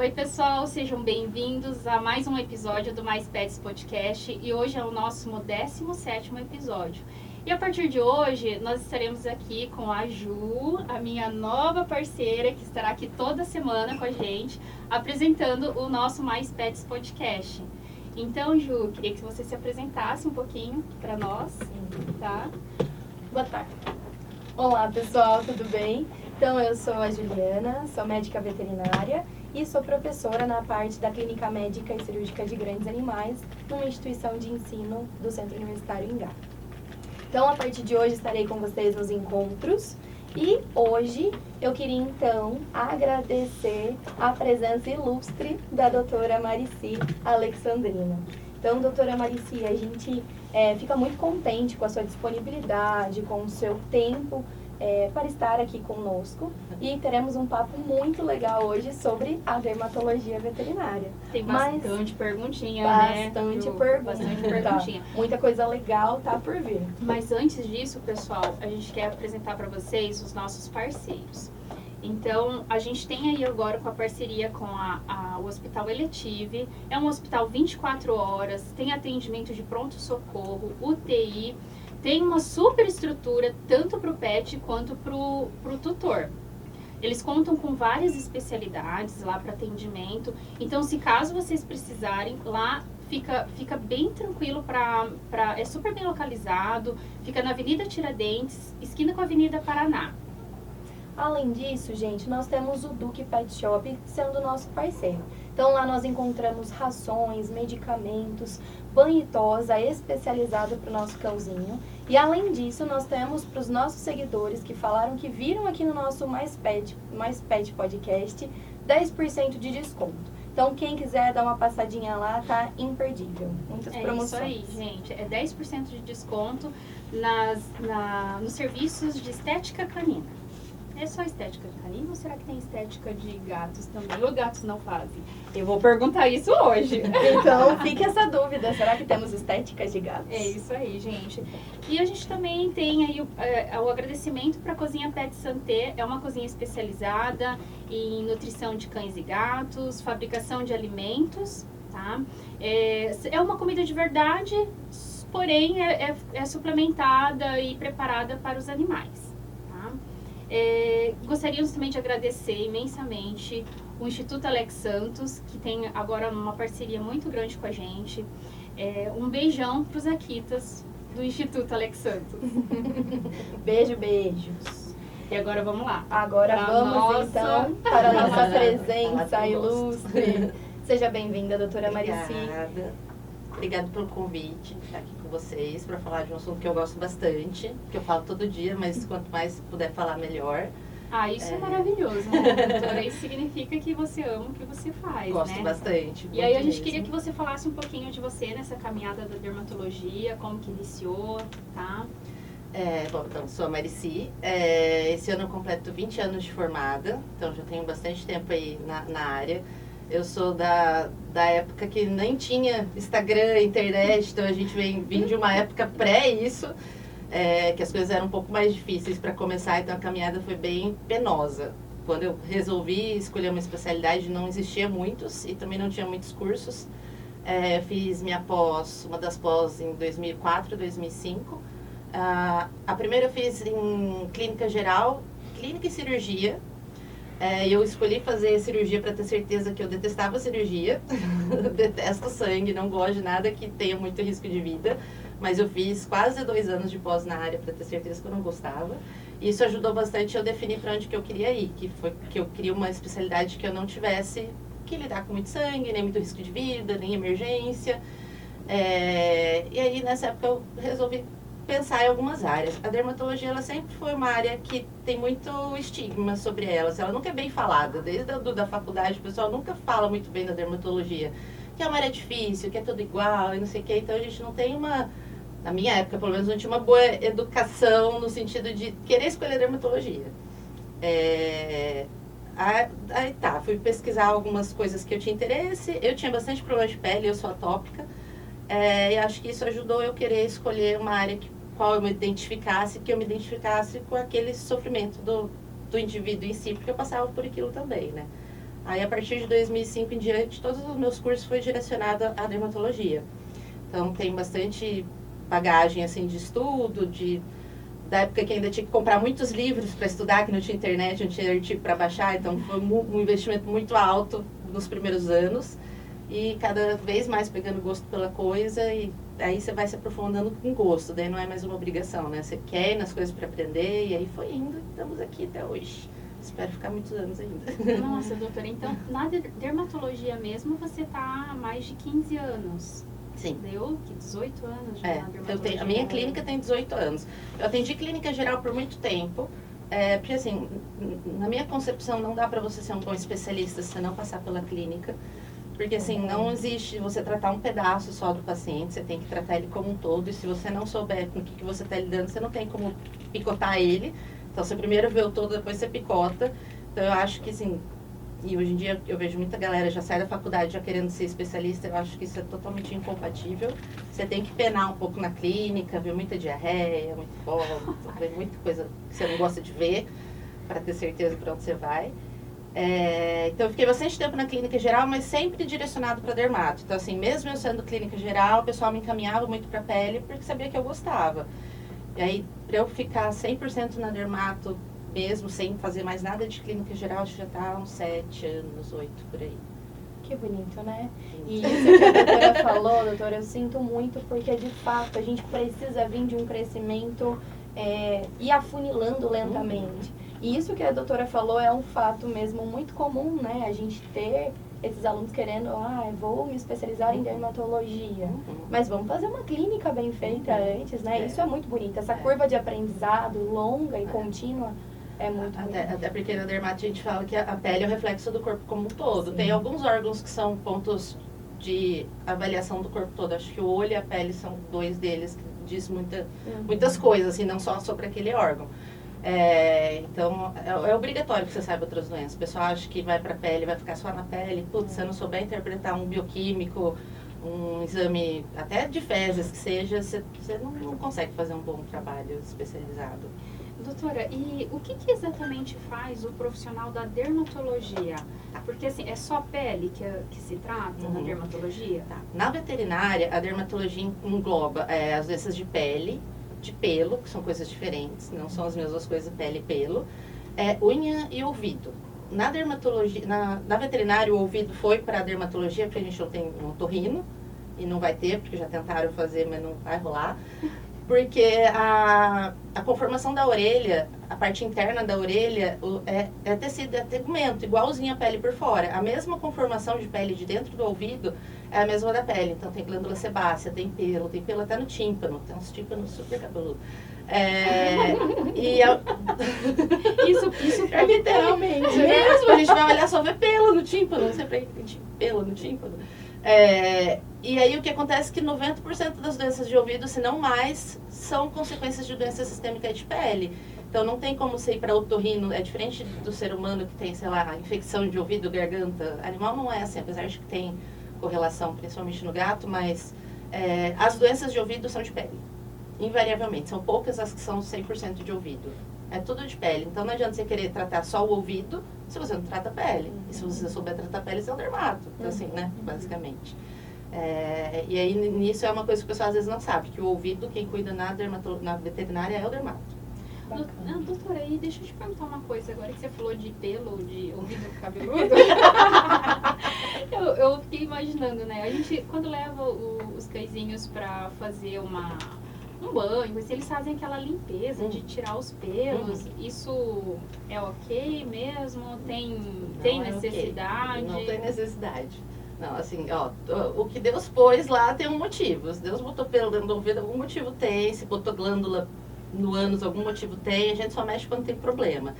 Oi, pessoal, sejam bem-vindos a mais um episódio do Mais Pets Podcast e hoje é o nosso 17º episódio. E a partir de hoje, nós estaremos aqui com a Ju, a minha nova parceira, que estará aqui toda semana com a gente, apresentando o nosso Mais Pets Podcast. Então, Ju, queria que você se apresentasse um pouquinho para nós, tá? Boa tarde. Olá, pessoal, tudo bem? Então, eu sou a Juliana, sou médica veterinária e sou professora na parte da Clínica Médica e Cirúrgica de Grandes Animais, numa instituição de ensino do Centro Universitário Ingá. Então, a partir de hoje, estarei com vocês nos encontros e hoje eu queria, então, agradecer a presença ilustre da doutora Marici Alexandrino. Então, doutora Marici, a gente fica muito contente com a sua disponibilidade, com o seu tempo para estar aqui conosco e teremos um papo muito legal hoje sobre a dermatologia veterinária. Tem bastante perguntinha, né? Bastante pergunta. Bastante perguntinha. Muita coisa legal tá por vir. Mas antes disso, pessoal, a gente quer apresentar para vocês os nossos parceiros. Então, a gente tem aí agora com a parceria com o Hospital Eletive. É um hospital 24 horas, tem atendimento de pronto-socorro, UTI, tem uma super estrutura tanto para o pet quanto para o tutor. Eles contam com várias especialidades lá para atendimento. Então, se caso vocês precisarem, lá fica bem tranquilo, é super bem localizado, fica na Avenida Tiradentes, esquina com a Avenida Paraná. Além disso, gente, nós temos o Duque Pet Shop sendo nosso parceiro. Então, lá nós encontramos rações, medicamentos, banho e tosa especializado para o nosso cãozinho. E, além disso, nós temos para os nossos seguidores que falaram que viram aqui no nosso Mais Pet Podcast, 10% de desconto. Então, quem quiser dar uma passadinha lá, tá imperdível. Muitas promoções. É isso aí, gente. É 10% de desconto nos serviços de estética canina. É só estética canina ou será que tem estética de gatos também? Ou gatos não fazem? Eu vou perguntar isso hoje. Então, fique essa dúvida. Será que temos estéticas de gatos? É isso aí, gente. E a gente também tem aí o agradecimento para a Cozinha Pet Santé. É uma cozinha especializada em nutrição de cães e gatos, fabricação de alimentos, tá? É uma comida de verdade, porém é suplementada e preparada para os animais. Gostaríamos também de agradecer imensamente o Instituto Alex Santos, que tem agora uma parceria muito grande com a gente. Um beijão para os Akitas do Instituto Alex Santos. Beijos. E agora vamos lá. Agora vamos então para a nossa presença ilustre. Seja bem-vinda, doutora Marici. Obrigada pelo convite, estar aqui com vocês para falar de um assunto que eu gosto bastante, que eu falo todo dia, mas quanto mais puder falar, melhor. Isso é maravilhoso, né, doutora? Isso significa que você ama o que você faz, Gosto né? bastante. E aí a gente mesmo. queria que você falasse um pouquinho de você nessa caminhada da dermatologia, como que iniciou, tá? Então, sou a Marici. Esse ano eu completo 20 anos de formada, então já tenho bastante tempo aí na área. Eu sou da época que nem tinha Instagram, internet, então a gente vem de uma época pré isso, que as coisas eram um pouco mais difíceis para começar, então a caminhada foi bem penosa. Quando eu resolvi escolher uma especialidade, não existia muitos e também não tinha muitos cursos. Fiz minha uma das pós em 2004, 2005. A primeira eu fiz em clínica geral, clínica e cirurgia. Eu escolhi fazer cirurgia para ter certeza que eu detestava cirurgia, detesto sangue, não gosto de nada que tenha muito risco de vida, mas eu fiz quase 2 anos de pós na área para ter certeza que eu não gostava. E isso ajudou bastante eu definir para onde que eu queria ir, que foi que eu queria uma especialidade que eu não tivesse que lidar com muito sangue, nem muito risco de vida, nem emergência. E aí nessa época eu resolvi pensar em algumas áreas. A dermatologia, ela sempre foi uma área que tem muito estigma sobre ela. Ela nunca é bem falada. Desde a da faculdade, o pessoal nunca fala muito bem da dermatologia. Que é uma área difícil, que é tudo igual e não sei o quê. Então, a gente não tem na minha época, pelo menos, não tinha uma boa educação no sentido de querer escolher dermatologia. Aí fui pesquisar algumas coisas que eu tinha interesse. Eu tinha bastante problema de pele, eu sou atópica. E acho que isso ajudou eu querer escolher uma área qual eu me identificasse, que eu me identificasse com aquele sofrimento do indivíduo em si, porque eu passava por aquilo também, né? Aí, a partir de 2005 em diante, todos os meus cursos foi direcionado à dermatologia. Então, tem bastante bagagem, assim, de estudo, da época que ainda tinha que comprar muitos livros para estudar, que não tinha internet, não tinha artigo para baixar, então foi um investimento muito alto nos primeiros anos. E cada vez mais pegando gosto pela coisa, e aí você vai se aprofundando com gosto, daí não é mais uma obrigação, né? Você quer ir nas coisas para aprender, e aí foi indo, e estamos aqui até hoje. Espero ficar muitos anos ainda. Nossa, doutora, então na dermatologia mesmo você tá há mais de 15 anos. Sim. Deu que 18 anos já na dermatologia. A minha clínica tem 18 anos. Eu atendi clínica geral por muito tempo, porque assim, na minha concepção não dá para você ser um bom especialista se você não passar pela clínica. Porque assim, não existe você tratar um pedaço só do paciente, você tem que tratar ele como um todo. E se você não souber com o que você está lidando, você não tem como picotar ele. Então você primeiro vê o todo, depois você picota. Então eu acho que assim, e hoje em dia eu vejo muita galera já sai da faculdade já querendo ser especialista, eu acho que isso é totalmente incompatível. Você tem que penar um pouco na clínica, ver muita diarreia, muito vômito, ver muita coisa que você não gosta de ver, para ter certeza para onde você vai. Então eu fiquei bastante tempo na clínica geral, mas sempre direcionado para dermato. Então assim, mesmo eu sendo clínica geral, o pessoal me encaminhava muito para pele porque sabia que eu gostava. E aí, para eu ficar 100% na dermato mesmo, sem fazer mais nada de clínica geral, acho que já tá há uns 7 anos, 8 por aí. Que bonito, né? E isso que a doutora falou, doutora, eu sinto muito porque de fato a gente precisa vir de um crescimento e afunilando lentamente. E isso que a doutora falou é um fato mesmo muito comum, né? A gente ter esses alunos querendo, vou me especializar em dermatologia. Mas vamos fazer uma clínica bem feita antes, né? Isso é muito bonito. Essa curva de aprendizado longa e contínua é muito bonita. Até porque na dermato a gente fala que a pele é o reflexo do corpo como um todo. Sim. Tem alguns órgãos que são pontos de avaliação do corpo todo. Acho que o olho e a pele são 2 deles que diz muitas coisas, assim, não só sobre aquele órgão. Então, é obrigatório que você saiba outras doenças. O pessoal acha que vai para a pele, vai ficar só na pele. Putz, se eu não souber interpretar um bioquímico, um exame até de fezes que seja, você não consegue fazer um bom trabalho especializado. Doutora, e o que exatamente faz o profissional da dermatologia? Porque assim, é só a pele que se trata na dermatologia? Tá. Na veterinária, a dermatologia engloba as doenças de pele, de pelo, que são coisas diferentes, não são as mesmas coisas, pele e pelo, unha e ouvido. Na dermatologia, na veterinária, o ouvido foi para a dermatologia, porque a gente não tem um otorrino, e não vai ter, porque já tentaram fazer, mas não vai rolar. Porque a conformação da orelha, a parte interna da orelha, é tecido, é tegumento, igualzinho a pele por fora. A mesma conformação de pele de dentro do ouvido é a mesma da pele. Então tem glândula sebácea, tem pelo até no tímpano, tem uns tímpanos super cabeludos. Isso é literalmente. Mesmo, a gente vai olhar só ver pelo no tímpano, sempre tem pelo no tímpano. E aí o que acontece é que 90% das doenças de ouvido, se não mais, são consequências de doença sistêmica de pele. Então não tem como você ir para otorrino, é diferente do ser humano que tem, sei lá, infecção de ouvido, garganta. Animal não é assim, apesar de que tem correlação, principalmente no gato, mas as doenças de ouvido são de pele, invariavelmente. São poucas as que são 100% de ouvido. É tudo de pele. Então não adianta você querer tratar só o ouvido se você não trata a pele. E se você souber tratar a pele, você é um dermato. Então, assim, né? Basicamente. E aí, nisso é uma coisa que o pessoal às vezes não sabe, que o ouvido, quem cuida na veterinária é o dermato. Doutora, aí deixa eu te perguntar uma coisa, agora que você falou de pelo, de ouvido cabeludo. eu fiquei imaginando, né? A gente, quando leva os cãezinhos pra fazer um banho, se eles fazem aquela limpeza de tirar os pelos, isso é ok mesmo? Tem necessidade? Okay. Não tem necessidade. Não, assim, o que Deus pôs lá tem um motivo. Se Deus botou pelo dentro do ouvido, algum motivo tem. Se botou glândula no ânus, algum motivo tem. A gente só mexe quando tem problema.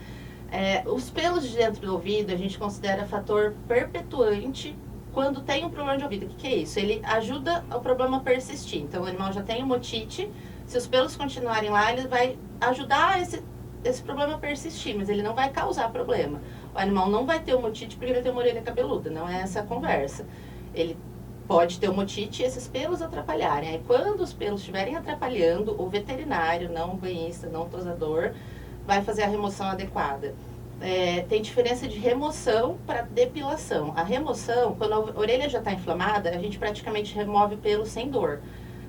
Os pelos de dentro do ouvido, a gente considera fator perpetuante quando tem um problema de ouvido. O que é isso? Ele ajuda o problema a persistir. Então, o animal já tem uma otite. Se os pelos continuarem lá, ele vai ajudar esse problema a persistir, mas ele não vai causar problema. O animal não vai ter uma otite porque ele tem uma orelha cabeluda, não é essa a conversa. Ele pode ter uma otite e esses pelos atrapalharem. Aí, quando os pelos estiverem atrapalhando, o veterinário, não o banhista, não o tosador, vai fazer a remoção adequada. tem diferença de remoção para depilação. A remoção, quando a orelha já está inflamada, a gente praticamente remove pelo sem dor.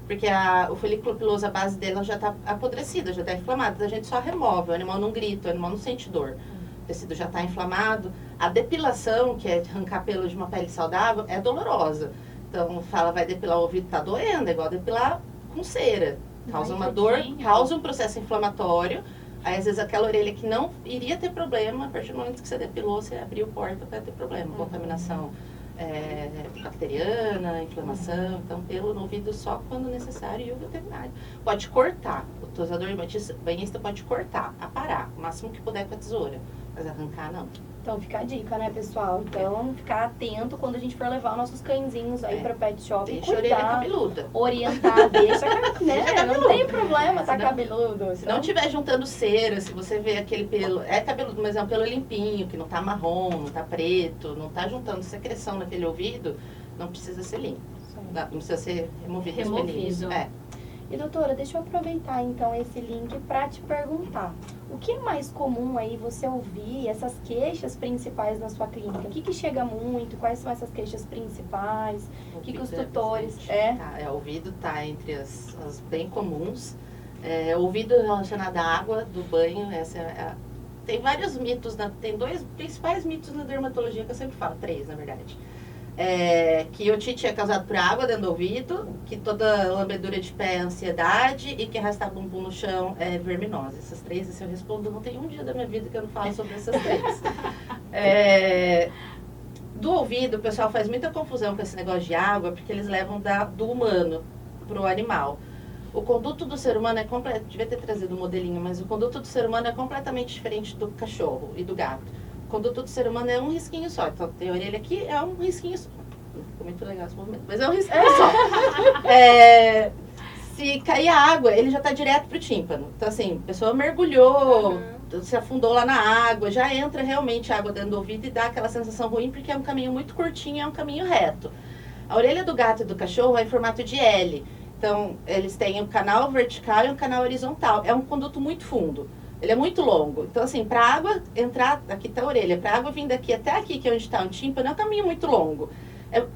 Porque o folículo piloso, a base dela já está apodrecida, já está inflamada. A gente só remove, o animal não grita, o animal não sente dor. O tecido já está inflamado. A depilação, que é arrancar pelo de uma pele saudável, é dolorosa. Então, fala, vai depilar o ouvido, tá doendo, é igual depilar com cera. Causa uma dor, causa um processo inflamatório. Aí, às vezes, aquela orelha que não iria ter problema, a partir do momento que você depilou, você abriu porta para ter problema. Contaminação bacteriana, inflamação. Então, pelo no ouvido só quando necessário e o veterinário. Pode cortar. O tosador banhista pode cortar, aparar, o máximo que puder com a tesoura. Mas arrancar, não. Então fica a dica, né, pessoal? Então, ficar atento quando a gente for levar os nossos cãezinhos aí pra pet shop. Deixa a orelha cabeluda. Orientar, deixa, né? Não tem problema, tá Senão, cabeludo. Se não estiver juntando cera, se você vê aquele pelo, é cabeludo, mas é um pelo limpinho, que não tá marrom, não tá preto, não tá juntando secreção naquele ouvido, não precisa ser limpo. Não precisa ser removido os pelinhos. E doutora, deixa eu aproveitar então esse link para te perguntar. O que é mais comum aí você ouvir, essas queixas principais na sua clínica? O que chega muito? Quais são essas queixas principais? O que os tutores... ouvido tá entre as bem comuns. Ouvido relacionado à água do banho, tem vários mitos, tem dois principais mitos na dermatologia que eu sempre falo, 3 na verdade. Que otite é causado por água dentro do ouvido, que toda lambedura de pé é ansiedade e que arrastar bumbum no chão é verminose. Essas 3, se eu respondo, não tem um dia da minha vida que eu não falo sobre essas 3. Do ouvido, o pessoal faz muita confusão com esse negócio de água, porque eles levam do humano para o animal. O conduto do ser humano é completo, devia ter trazido um modelinho, mas o conduto do ser humano é completamente diferente do cachorro e do gato. O conduto do ser humano é um risquinho só. Então, tem a orelha aqui, é um risquinho só. Ficou muito legal esse movimento, mas é um risquinho só. Se cair a água, ele já está direto pro tímpano. Então, assim, a pessoa mergulhou, se afundou lá na água, já entra realmente água dentro do ouvido e dá aquela sensação ruim, porque é um caminho muito curtinho, é um caminho reto. A orelha do gato e do cachorro é em formato de L. Então, eles têm um canal vertical e um canal horizontal. É um conduto muito fundo. Ele é muito longo. Então, assim, para a água entrar, aqui está a orelha, para a água vir daqui até aqui, que é onde está o tímpano, é um caminho muito longo.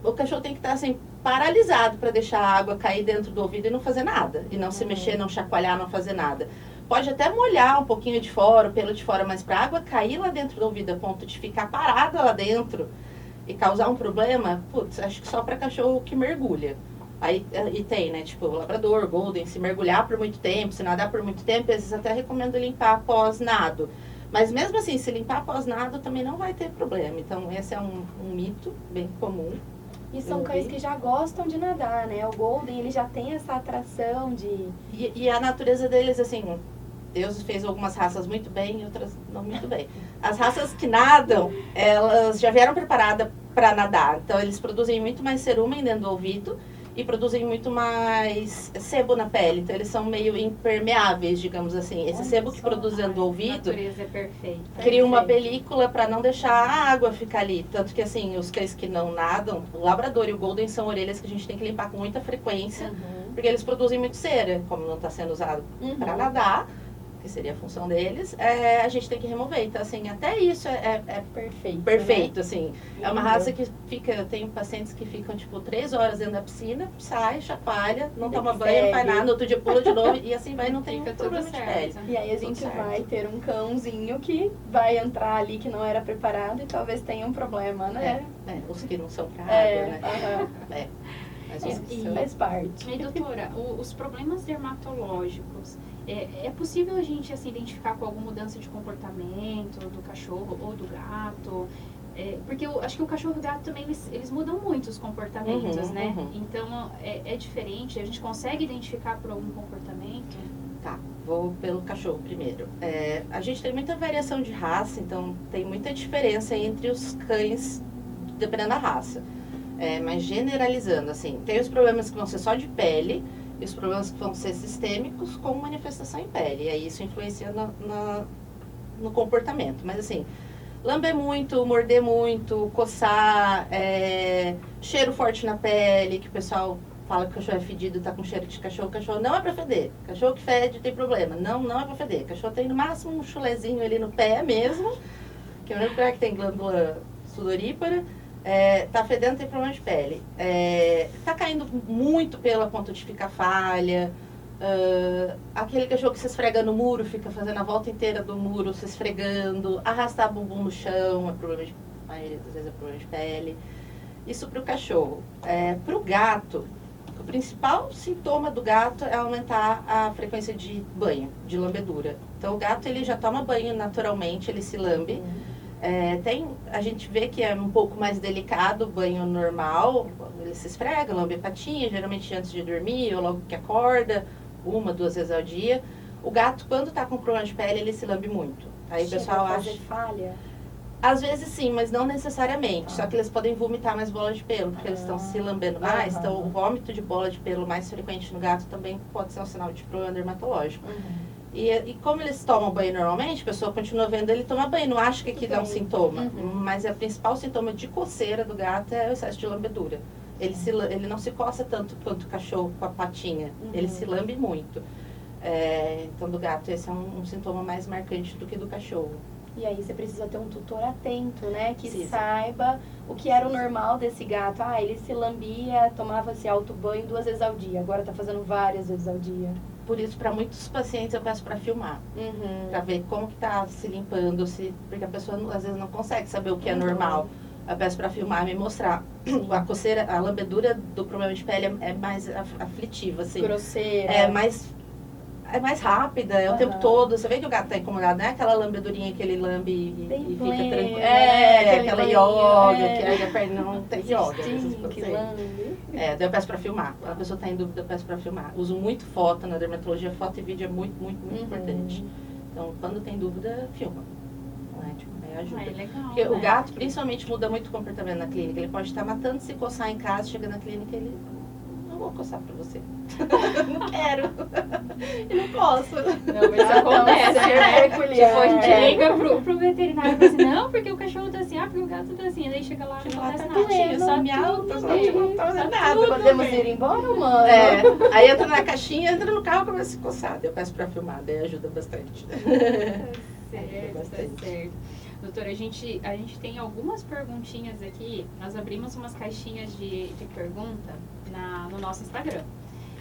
O cachorro tem que estar, assim, paralisado para deixar a água cair dentro do ouvido e não fazer nada. E não se mexer, não chacoalhar, não fazer nada. Pode até molhar um pouquinho de fora, o pelo de fora, mas para a água cair lá dentro do ouvido, a ponto de ficar parada lá dentro e causar um problema, putz, acho que só para cachorro que mergulha. Aí, e tem, né, tipo, labrador, golden, se mergulhar por muito tempo, se nadar por muito tempo, às vezes até recomendo limpar após nado. Mas mesmo assim, se limpar após nado, também não vai ter problema. Então, esse é um mito bem comum. E são cães que já gostam de nadar, né? O golden, ele já tem essa atração de... E a natureza deles, assim, Deus fez algumas raças muito bem e outras não muito bem. As raças que nadam, elas já vieram preparadas para nadar. Então, eles produzem muito mais cerumen dentro do ouvido e produzem muito mais sebo na pele. Então, eles são meio impermeáveis, digamos assim. Esse sebo que produz dentro do ouvido... A natureza é perfeita. Cria uma película para não deixar a água ficar ali. Tanto que, assim, os cães que não nadam, o labrador e o golden são orelhas que a gente tem que limpar com muita frequência, porque eles produzem muito cera, como não está sendo usado para nadar, que seria a função deles, a gente tem que remover. Então, assim, até isso é perfeito. Perfeito, né? Assim. É uma raça que fica... Eu tenho pacientes que ficam, tipo, 3 horas dentro da piscina, sai, chacoalha, não toma banho, não faz nada, no outro dia pula de novo, e assim vai, não tem Fica problema tudo de certo. pele. E aí a gente vai ter um cãozinho que vai entrar ali que não era preparado e talvez tenha um problema, né? Os que não são pra água, né? Mas Faz parte. E doutora, os problemas dermatológicos, é possível a gente assim, identificar com alguma mudança de comportamento do cachorro ou do gato? Porque eu acho que o cachorro e o gato também, eles mudam muito os comportamentos, né? Então, é diferente, a gente consegue identificar por algum comportamento? Tá, vou pelo cachorro primeiro. A gente tem muita variação de raça, então tem muita diferença entre os cães, dependendo da raça. Mas generalizando, assim, tem os problemas que vão ser só de pele e os problemas que vão ser sistêmicos com manifestação em pele. E aí isso influencia no comportamento. Mas assim, lamber muito, morder muito, coçar, cheiro forte na pele, que o pessoal fala que o cachorro é fedido, tá com cheiro de cachorro. Cachorro não é pra feder. Cachorro que fede tem problema. Não é pra feder. Cachorro tem no máximo um chulezinho ali no pé mesmo. Queimando por água que tem glândula sudorípara, tá fedendo, tem problema de pele. Tá caindo muito pelo a ponto de ficar falha. Aquele cachorro que se esfrega no muro, fica fazendo a volta inteira do muro, se esfregando, arrastar bumbum no chão, a maioria das vezes é problema de pele. Isso para o cachorro. Para o gato, o principal sintoma do gato é aumentar a frequência de banho, de lambedura. Então o gato ele já toma banho naturalmente, ele se lambe. A gente vê que é um pouco mais delicado o banho normal, ele se esfrega, lambe a patinha, geralmente antes de dormir ou logo que acorda, 1, 2 vezes ao dia. O gato, quando está com problema de pele, ele se lambe muito. Aí o pessoal acha... fazer falha? Às vezes sim, mas não necessariamente. Só que eles podem vomitar mais bola de pelo, porque eles estão se lambendo mais. Então o vômito de bola de pelo mais frequente no gato também pode ser um sinal de problema dermatológico. E como eles tomam banho normalmente, a pessoa continua vendo ele tomar banho, não acha que aquilo é um sintoma. Mas o principal sintoma de coceira do gato é o excesso de lambedura. Ele não se coça tanto quanto o cachorro com a patinha, ele se lambe muito. Então do gato esse é um sintoma mais marcante do que do cachorro. E aí você precisa ter um tutor atento, né? Que saiba o que era o normal desse gato. Ele se lambia, tomava-se alto banho 2 vezes ao dia. Agora tá fazendo várias vezes ao dia. Por isso, para muitos pacientes, eu peço para filmar. Para ver como que tá se limpando, porque a pessoa às vezes não consegue saber o que é normal. Eu peço para filmar e me mostrar. A coceira, a lambedura do problema de pele é mais aflitiva, assim. Grosseira. É mais rápida, é o tempo todo. Você vê que o gato tá incomodado, não é aquela lambedurinha que ele lambe e fica tranquilo. Aquela yoga, que aí a perna não tem yoga. Daí eu peço pra filmar. Quando a pessoa tá em dúvida, eu peço pra filmar. Uso muito foto na dermatologia, foto e vídeo é muito, muito, muito importante. Então, quando tem dúvida, filma. Aí ajuda. Legal, porque o gato, principalmente, muda muito o comportamento na clínica. Ele pode estar matando se coçar em casa, chega na clínica ele... Não vou coçar pra você. Não quero. E não posso. Não, mas isso acontece, né? Tipo, a gente liga pro veterinário e fala assim, não, porque o cachorro tá assim, porque o gato tá assim. Daí chega lá e não acontece nada. Só miau, não tá fazendo nada. Podemos ir embora, mano? Aí entra na caixinha, entra no carro e começa a se coçar. Daí eu peço pra filmar, daí ajuda bastante. Certo. Doutora, a gente tem algumas perguntinhas aqui. Nós abrimos umas caixinhas de pergunta no nosso Instagram.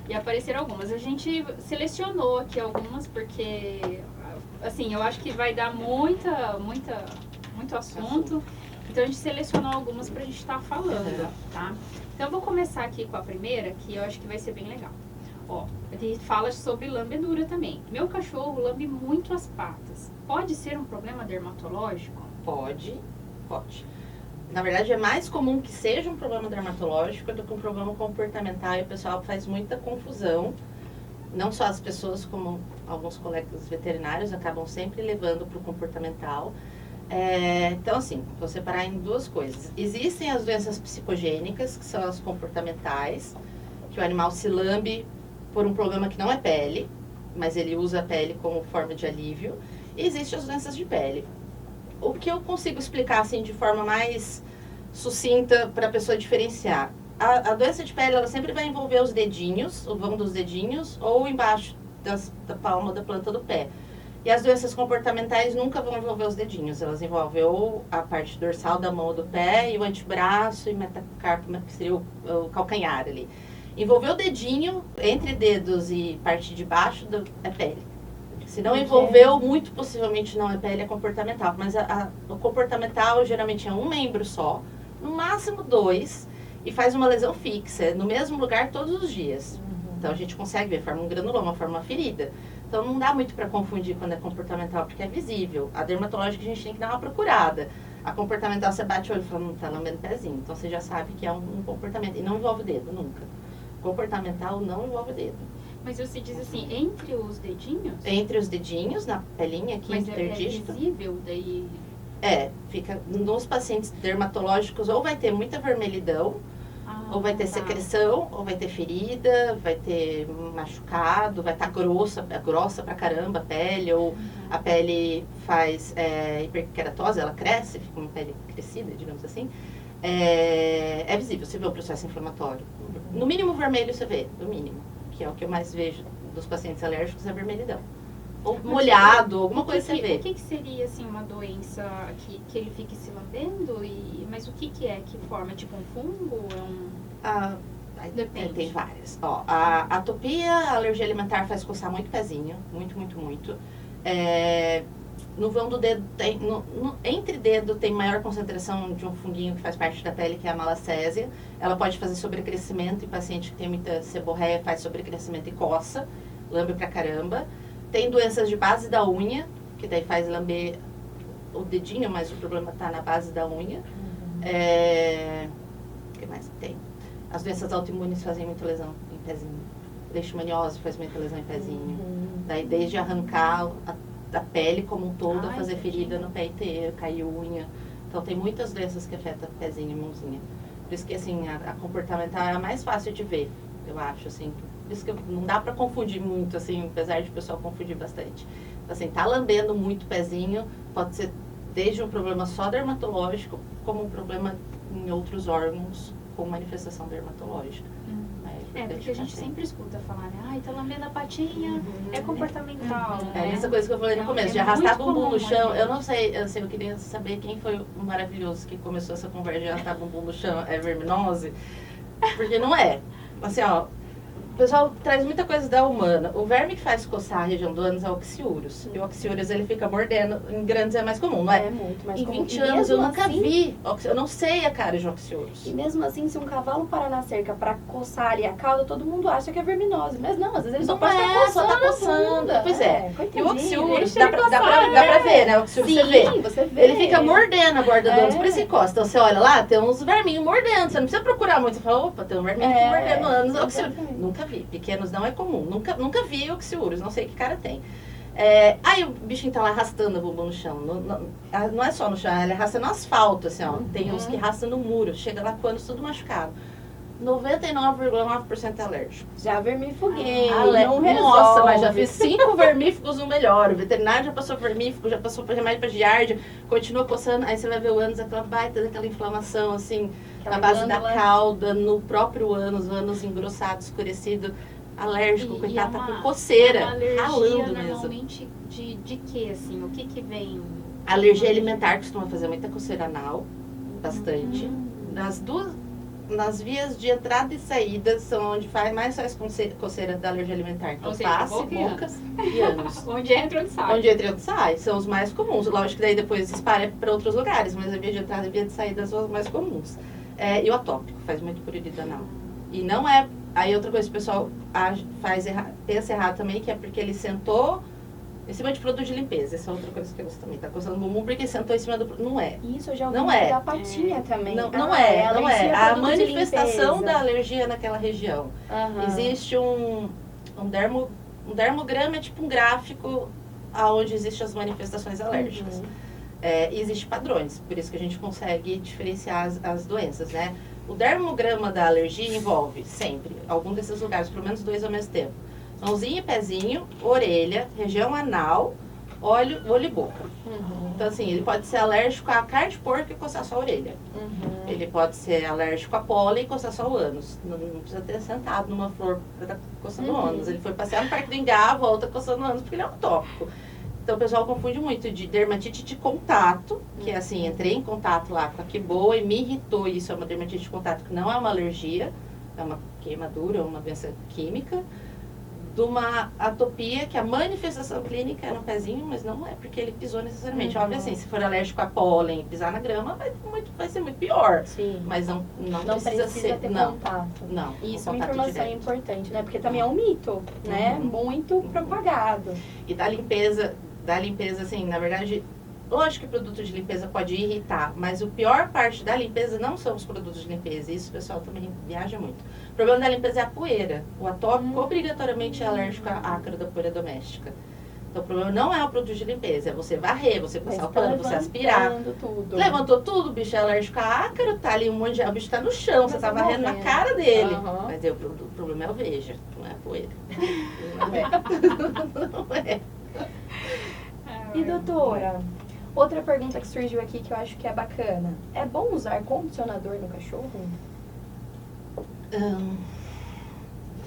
E apareceram algumas. A gente selecionou aqui algumas porque, assim, eu acho que vai dar muito assunto. Então a gente selecionou algumas pra gente estar falando, tá? Então eu vou começar aqui com a primeira, que eu acho que vai ser bem legal. Ele fala sobre lambedura também. Meu cachorro lambe muito as patas. Pode ser um problema dermatológico? Pode. Na verdade, é mais comum que seja um problema dermatológico do que um problema comportamental. E o pessoal faz muita confusão. Não só as pessoas, como alguns colegas veterinários acabam sempre levando para o comportamental. Então, assim, vou separar em 2 coisas. Existem as doenças psicogênicas, que são as comportamentais, que o animal se lambe por um problema que não é pele, mas ele usa a pele como forma de alívio. E existem as doenças de pele. O que eu consigo explicar assim de forma mais sucinta para a pessoa diferenciar? A doença de pele ela sempre vai envolver os dedinhos, o vão dos dedinhos, ou embaixo da palma da planta do pé. E as doenças comportamentais nunca vão envolver os dedinhos, elas envolvem ou a parte dorsal da mão ou do pé, e o antebraço e metacarpo, que seria o calcanhar ali. Envolver o dedinho, entre dedos e parte de baixo, é pele. Se não envolveu, muito possivelmente não é pele, é comportamental. Mas o comportamental geralmente é um membro só, no máximo 2, e faz uma lesão fixa, no mesmo lugar todos os dias. Então a gente consegue ver, forma um granuloma, forma uma ferida. Então não dá muito para confundir quando é comportamental, porque é visível. A dermatológica a gente tem que dar uma procurada. A comportamental você bate o olho e fala, não tá lambendo pezinho. Então você já sabe que é um comportamento. E não envolve o dedo, nunca. Comportamental não envolve o dedo. Mas você diz assim, entre os dedinhos? Entre os dedinhos, na pelinha aqui, mas interdígito. É visível daí? Fica nos pacientes dermatológicos, ou vai ter muita vermelhidão, ou vai ter secreção, ou vai ter ferida, vai ter machucado, vai estar grossa pra caramba a pele, ou a pele faz hiperkeratose, ela cresce, fica uma pele crescida, digamos assim. É visível, você vê o processo inflamatório. No mínimo vermelho você vê, no mínimo, que é o que eu mais vejo dos pacientes alérgicos, é a vermelhidão. ou molhado, alguma coisa você vê. O que seria, assim, uma doença que ele fique se lambendo? Mas o que é? Que forma? Tipo um fungo? Depende. Tem várias. Ó, a atopia, a alergia alimentar faz coçar muito pezinho. Muito, muito, muito. No vão do dedo, entre dedo tem maior concentração de um funguinho que faz parte da pele, que é a malacésia. Ela pode fazer sobrecrescimento em paciente que tem muita seborréia, faz sobrecrescimento e coça, lambe pra caramba. Tem doenças de base da unha, que daí faz lamber o dedinho, mas o problema tá na base da unha. O que mais tem? As doenças autoimunes fazem muita lesão em pezinho. Leishmaniose faz muita lesão em pezinho. Daí desde arrancar da pele como um todo, a fazer ferida no pé inteiro, cair unha. Então tem muitas doenças que afetam pezinho e mãozinha. Por isso que assim, a comportamental é a mais fácil de ver, eu acho, assim. Por isso que não dá pra confundir muito, assim, apesar de o pessoal confundir bastante. Então, assim, tá lambendo muito o pezinho, pode ser desde um problema só dermatológico, como um problema em outros órgãos com manifestação dermatológica. Porque a gente sempre escuta falar, né? Ai, tá lambendo a patinha, é comportamental. Essa coisa que eu falei no começo, de arrastar bumbum no chão. Eu não sei, eu queria saber quem foi o maravilhoso que começou essa conversa de arrastar bumbum no chão. É verminose? Porque não é. Assim, ó, o pessoal traz muita coisa da humana. O verme que faz coçar a região do ânus é o oxiurus. E o oxiurus, ele fica mordendo. Em grandes é mais comum, não é? É muito mais em comum. 20 anos eu nunca assim, vi. Eu não sei a cara de oxiurus. E mesmo assim, se um cavalo parar na cerca pra coçar ali a cauda, todo mundo acha que é verminose. Mas não, às vezes ele só Não pode é, estar só tá coçando. Pois é. E o Coitadinho, oxiurus, deixa dá ele pra coçar. ver, né? O oxiurus você vê. Você vê. Ele fica mordendo a borda do ânus, É. por isso que encosta. Então você olha lá, tem uns verminhos mordendo. Você não precisa procurar muito. Você fala, opa, tem um verminho aqui mordendo o ânus. Exatamente. Nunca vi. Pequenos não é comum. Nunca vi oxiurus, não sei que cara tem. Aí o bichinho tá lá arrastando a bumbum no chão. Não é só no chão, ele arrasta no asfalto, assim, ó. Tem uns que arrastam no muro. Chega lá com o ânus tudo machucado. 99,9% é alérgico. Já vermifuguei, Ale- não resolve. Nossa, mas já fiz 5 vermífugos no melhor. O veterinário já passou vermífugo, já passou por remédio pra giardia, continua coçando, aí você vai ver o ânus, aquela baita daquela inflamação, assim, Aquela na base da glândula. cauda, no próprio ânus, o ânus engrossado, escurecido, alérgico, coitado, tá com É coceira, uma alergia ralando mesmo. normalmente de quê, assim? O que vem? Alergia alimentar costuma fazer muita coceira anal, bastante. Nas vias de entrada e saída são onde mais faz coceira da alergia alimentar. Então, Ou seja, face, boca e boca e ânus. Onde entra, onde sai. Onde entra e onde sai, são os mais comuns. Lógico que daí depois espalha para outros lugares, mas a via de entrada e a via de saída são os mais comuns. E o atópico faz muito prurido anal. E não é... Aí outra coisa que o pessoal pensa errado também, que é porque ele sentou em cima de produto de limpeza. Essa é outra coisa que eu gosto também. Tá coçando o bumbum porque sentou em cima do produto. Não é. Isso eu já ouvi Não é. da patinha também. Não Ah, é. alergia A produto de manifestação limpeza. da alergia naquela região. Aham. Existe um dermograma, é tipo um gráfico onde existem as manifestações alérgicas. Uhum. E existem padrões, por isso que a gente consegue diferenciar as doenças, né? O dermograma da alergia envolve sempre algum desses lugares, pelo menos 2 ao mesmo tempo. Mãozinha e pezinho, orelha, região anal, olho e boca. Uhum. Então, assim, ele pode ser alérgico à carne de porco e coçar só a orelha. Uhum. Ele pode ser alérgico a pólen e coçar só o ânus. Não precisa ter sentado numa flor pra estar coçando o ânus. Ele foi passear no Parque do Ingá, volta coçando o ânus, porque ele é um tópico. Então o pessoal confunde muito de dermatite de contato, que é assim, entrei em contato lá com a que boa e me irritou. Isso é uma dermatite de contato que não é uma alergia, é uma queimadura, uma doença química. De uma atopia, que a manifestação clínica é no pezinho, mas não é porque ele pisou necessariamente. Óbvio assim, se for alérgico a pólen e pisar na grama, vai ser muito pior. Sim. Mas não Não precisa ser. ter Não, contato. não. Isso é uma contato informação direto. importante, né? Porque também é um mito, né? Muito propagado. E da limpeza, assim, na verdade, lógico que produto de limpeza pode irritar, mas a pior parte da limpeza não são os produtos de limpeza. Isso o pessoal também viaja muito. O problema da limpeza é a poeira. O atópico obrigatoriamente é alérgico à ácaro da poeira doméstica. Então o problema não é o produto de limpeza, é você varrer, você passar o pano, você aspirar. Tudo. Levantou tudo, o bicho é alérgico a ácaro, tá ali um monte de... O bicho tá no chão, você tá Tá varrendo na morrendo. cara dele. Aham. Mas o problema é o veja, não é a poeira. Não é. E doutora, outra pergunta que surgiu aqui que eu acho que é bacana. É bom usar condicionador no cachorro?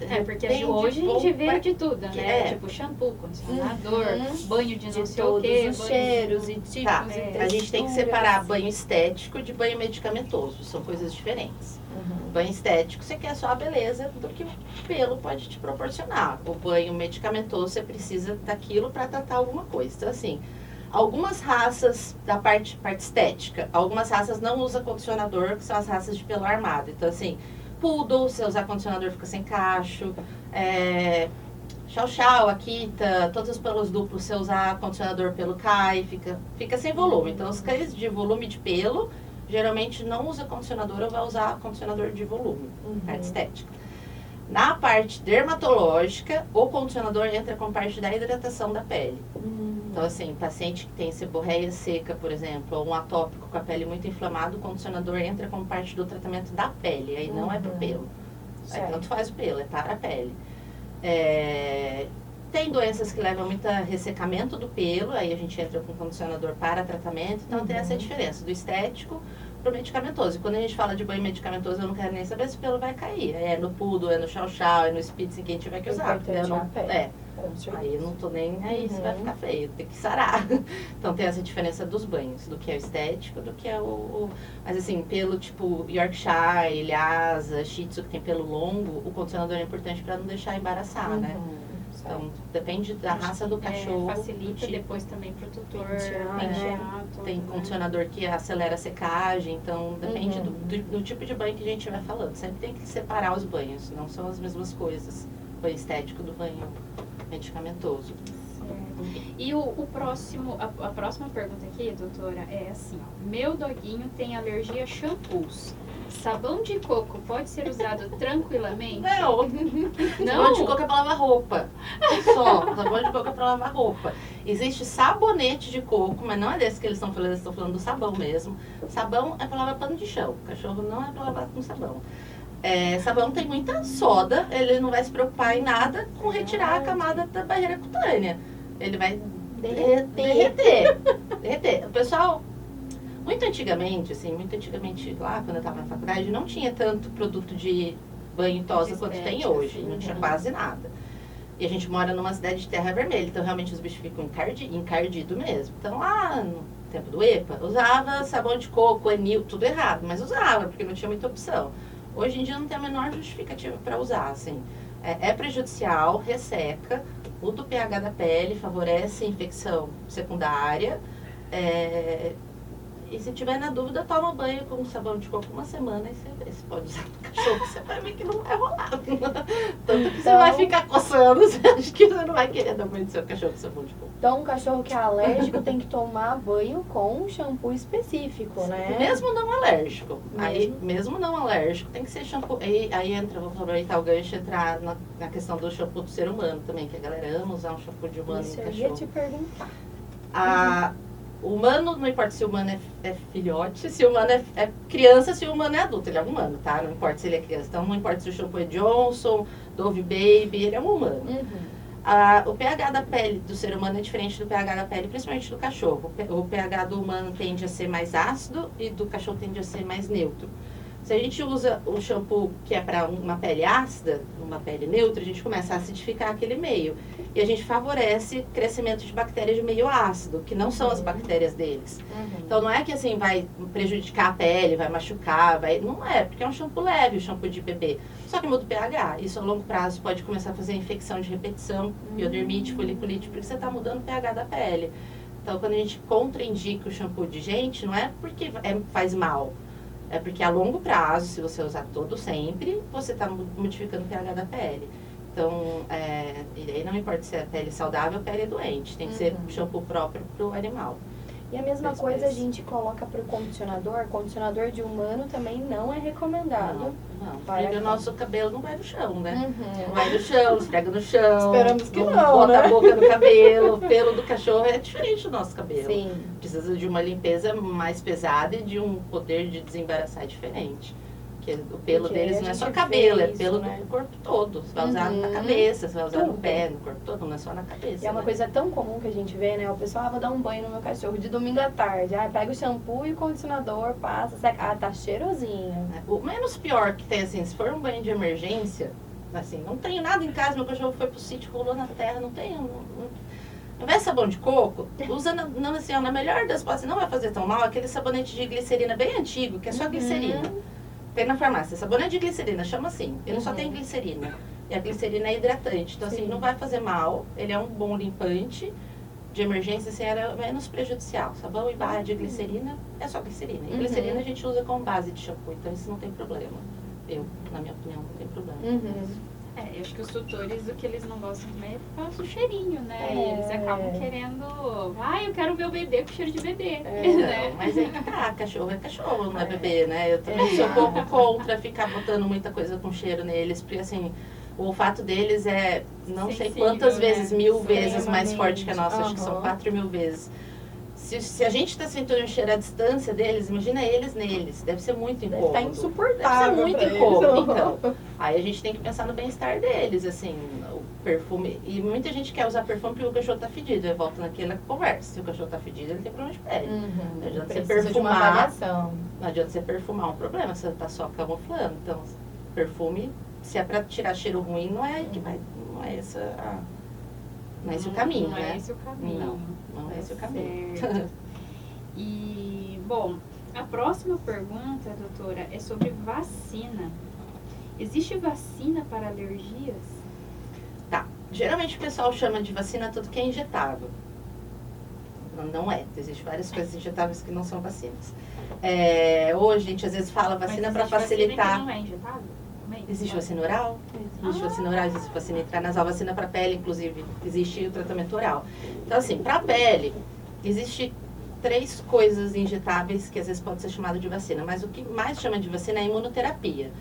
É, porque Tem de hoje a gente vê roupa de tudo, né? é. Tipo shampoo, condicionador, banho de não De sei o todos quê. os banho cheiros de... e tipos Tá, e a gente tem que texturas. separar banho estético de banho medicamentoso, são coisas diferentes. O banho estético, você quer só a beleza do que o pelo pode te proporcionar. O banho medicamentoso, você precisa daquilo para tratar alguma coisa. Então, assim, algumas raças da parte estética, algumas raças não usam condicionador, que são as raças de pelo armado. Então, assim, poodle, se usar condicionador fica sem cacho. Chow Chow, Akita, todos os pelos duplos, se usar condicionador, pelo cai, fica sem volume. Então, os cães de volume de pelo, geralmente não usa condicionador ou vai usar condicionador de volume, parte estética. Na parte dermatológica, o condicionador entra com parte da hidratação da pele. Então, assim, paciente que tem seborreia seca, por exemplo, ou um atópico com a pele muito inflamada, o condicionador entra como parte do tratamento da pele, aí não é pro pelo. Aí tanto faz o pelo, é para a pele. Tem doenças que levam muito a ressecamento do pelo, aí a gente entra com condicionador para tratamento, então tem essa diferença do estético pro medicamentoso. E quando a gente fala de banho medicamentoso, eu não quero nem saber se o pelo vai cair. É no poodle, é no chow chow, é no spitz, quem tiver que usar. Aí eu não tô nem aí se vai ficar feio, tem que sarar. Então tem essa diferença dos banhos, do que é o estético, do que é o... Mas assim, pelo tipo Yorkshire, Lhasa, Shih Tzu, que tem pelo longo, o condicionador é importante para não deixar embaraçar, né? Então, depende da raça do cachorro. Facilita depois também pro tutor pentear, tem condicionador que acelera a secagem, então depende do tipo de banho que a gente estiver falando. Sempre tem que separar os banhos, não são as mesmas coisas. O banho estético do banho medicamentoso. E o próximo, a próxima pergunta aqui, doutora, é assim, ó. Meu doguinho tem alergia a shampoos. Sabão de coco pode ser usado tranquilamente? Não. Sabão de coco é pra lavar roupa. Só. Sabão de coco é pra lavar roupa. Existe sabonete de coco, mas não é desse que eles estão falando do sabão mesmo. Sabão é pra lavar pano de chão. Cachorro não é pra lavar com sabão. Sabão tem muita soda, ele não vai se preocupar em nada com retirar a camada da barreira cutânea. Ele vai derreter. O pessoal... Muito antigamente, lá quando eu estava na faculdade, não tinha tanto produto de banho e tosa quanto tem hoje. Não tinha quase nada. E a gente mora numa cidade de terra vermelha, então realmente os bichos ficam encardidos mesmo. Então lá no tempo do EPA, usava sabão de coco, anil, tudo errado, mas usava, porque não tinha muita opção. Hoje em dia não tem a menor justificativa para usar, assim. É prejudicial, resseca, muda o pH da pele, favorece a infecção secundária. E se tiver na dúvida, toma banho com sabão de coco uma semana e você pode usar no cachorro, você vai ver que não vai rolar. Tanto que você vai ficar coçando, você acha que você não vai querer dar banho do seu cachorro com sabão de coco. Então, um cachorro que é alérgico tem que tomar banho com um shampoo específico, né? Mesmo não alérgico. Mesmo não alérgico, tem que ser shampoo. Aí entra, vou aproveitar o gancho, entrar na questão do shampoo do ser humano também, que a galera ama usar um shampoo de humano Isso no eu cachorro. ia te perguntar. O humano, não importa se o humano é filhote, se o humano é criança, se o humano é adulto. Ele é um humano, tá? Não importa se ele é criança. Então, não importa se o shampoo é Johnson, Dove Baby, ele é um humano. O pH da pele do ser humano é diferente do pH da pele, principalmente do cachorro. O pH do humano tende a ser mais ácido e do cachorro tende a ser mais neutro. Se a gente usa o shampoo que é para uma pele ácida, uma pele neutra, a gente começa a acidificar aquele meio. E a gente favorece o crescimento de bactérias de meio ácido, que não são as bactérias deles. Então não é que assim vai prejudicar a pele, vai machucar, não é, porque é um shampoo leve, o shampoo de bebê. Só que muda o pH. Isso a longo prazo pode começar a fazer infecção de repetição, biodermite, foliculite, porque você está mudando o pH da pele. Então quando a gente contraindica o shampoo de gente, não é porque faz mal. É porque a longo prazo, se você usar todo sempre, você está modificando o pH da pele. Então, e aí não importa se é pele saudável ou pele doente, tem que ser shampoo próprio para o animal. E a mesma coisa a gente coloca para o condicionador de humano também não é recomendado. Não. Porque o nosso cabelo não vai no chão, né? Não vai no chão, esfrega no chão. Esperamos que não, bota né? a boca no cabelo. O pelo do cachorro é diferente do nosso cabelo. Sim. Precisa de uma limpeza mais pesada e de um poder de desembaraçar diferente. Porque o pelo deles não é só cabelo, é pelo do corpo todo. Você vai usar na cabeça, você vai usar no pé, no corpo todo, não é só na cabeça. E é uma coisa tão comum que a gente vê, né? O pessoal, vou dar um banho no meu cachorro de domingo à tarde. Pega o shampoo e o condicionador, passa, seca. Tá cheirosinho. O menos pior que tem, assim, se for um banho de emergência, Assim, não tenho nada em casa, meu cachorro foi pro sítio, rolou na terra, não tenho. Ao invés de sabão de coco, usa na melhor das hipóteses, não vai fazer tão mal, aquele sabonete de glicerina bem antigo, que é só glicerina. Tem na farmácia, sabonete de glicerina, chama assim. Ele só tem glicerina. E a glicerina é hidratante. Então, assim, não vai fazer mal. Ele é um bom limpante. De emergência, assim, era menos prejudicial. Sabão e barra de glicerina é só glicerina. E glicerina a gente usa como base de shampoo. Então, isso não tem problema. Na minha opinião, não tem problema. Eu acho que os tutores, o que eles não gostam também é por causa do cheirinho, né? E eles acabam querendo... eu quero ver o bebê com cheiro de bebê. Né? Não, mas aí cachorro é cachorro, não é bebê, né? Eu também sou um pouco contra ficar botando muita coisa com cheiro neles, porque assim, o olfato deles é não sei quantas vezes, 1000 vezes mais forte que a nossa, acho que são 4000 vezes. Se a gente está sentindo um cheiro à distância deles, imagina eles neles. Deve ser muito incômodo. Deve estar insuportável. Deve ser muito incômodo, então. Aí a gente tem que pensar no bem-estar deles, assim, o perfume. E muita gente quer usar perfume porque o cachorro tá fedido. Aí volta naquela conversa. Se o cachorro tá fedido, ele tem problema de pele. Não adianta você perfumar. Não adianta você perfumar um problema, você tá só camuflando. Então, perfume, se é pra tirar cheiro ruim, não é aí que vai. Não é esse o caminho, né? Não é esse o caminho. Não é esse o caminho. Certo. E, bom, a próxima pergunta, doutora, é sobre vacina. Existe vacina para alergias? Tá. Geralmente o pessoal chama de vacina tudo que é injetável. Não é. Existem várias coisas injetáveis que não são vacinas. Ou a gente às vezes fala vacina para facilitar. Vacina que não é injetável? Existe vacina oral, existe vacina intranasal, vacina para pele, inclusive, existe o tratamento oral. Então, assim, para pele, existe 3 coisas injetáveis que às vezes pode ser chamado de vacina, mas o que mais chama de vacina é a imunoterapia.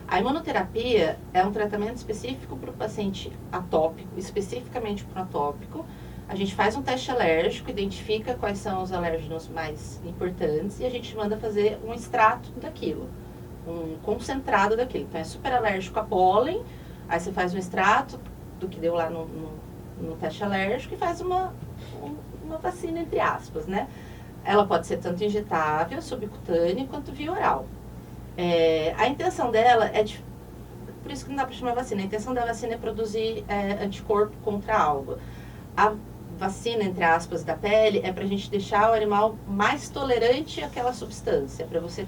A imunoterapia é um tratamento específico para o paciente atópico, especificamente para o atópico. A gente faz um teste alérgico, identifica quais são os alérgenos mais importantes e a gente manda fazer um extrato daquilo. Um concentrado daquilo. Então, é super alérgico a pólen, aí você faz um extrato do que deu lá no teste alérgico e faz uma vacina, entre aspas, né? Ela pode ser tanto injetável, subcutânea, quanto via oral. A intenção dela por isso que não dá para chamar vacina, a intenção da vacina é produzir anticorpo contra algo. A vacina, entre aspas, da pele é para a gente deixar o animal mais tolerante àquela substância, para você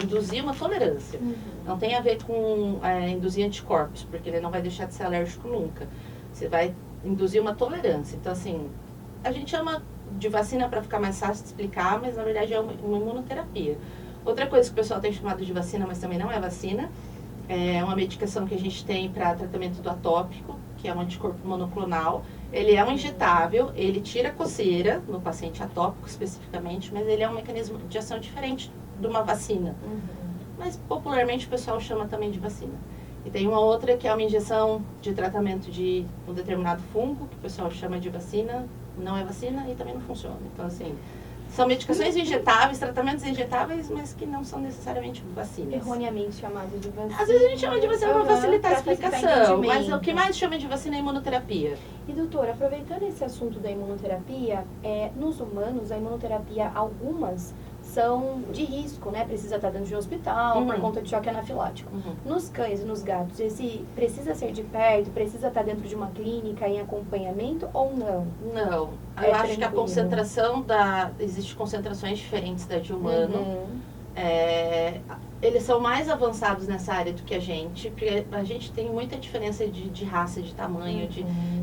induzir uma tolerância. Não tem a ver com induzir anticorpos, porque ele não vai deixar de ser alérgico nunca. Você vai induzir uma tolerância. Então, assim, a gente chama de vacina para ficar mais fácil de explicar, mas na verdade é uma imunoterapia. Outra coisa que o pessoal tem chamado de vacina, mas também não é vacina, é uma medicação que a gente tem para tratamento do atópico, que é um anticorpo monoclonal. Ele é um injetável, ele tira a coceira no paciente atópico especificamente, mas ele é um mecanismo de ação diferente de uma vacina. Mas popularmente o pessoal chama também de vacina. E tem uma outra que é uma injeção de tratamento de um determinado fungo, que o pessoal chama de vacina, não é vacina e também não funciona. Então, assim, são medicações injetáveis, tratamentos injetáveis, mas que não são necessariamente vacinas. Erroneamente chamadas de vacina. Às vezes a gente chama de vacina para facilitar a explicação, mas o que mais chama de vacina é imunoterapia. E doutora, aproveitando esse assunto da imunoterapia, nos humanos, a imunoterapia, algumas são de risco, né? Precisa estar dentro de um hospital por conta de choque anafilático. Nos cães e nos gatos, esse precisa ser de perto, precisa estar dentro de uma clínica em acompanhamento ou não? Não. Eu acho que a concentração Existem concentrações diferentes da de humano. Eles são mais avançados nessa área do que a gente, porque a gente tem muita diferença de raça, de tamanho.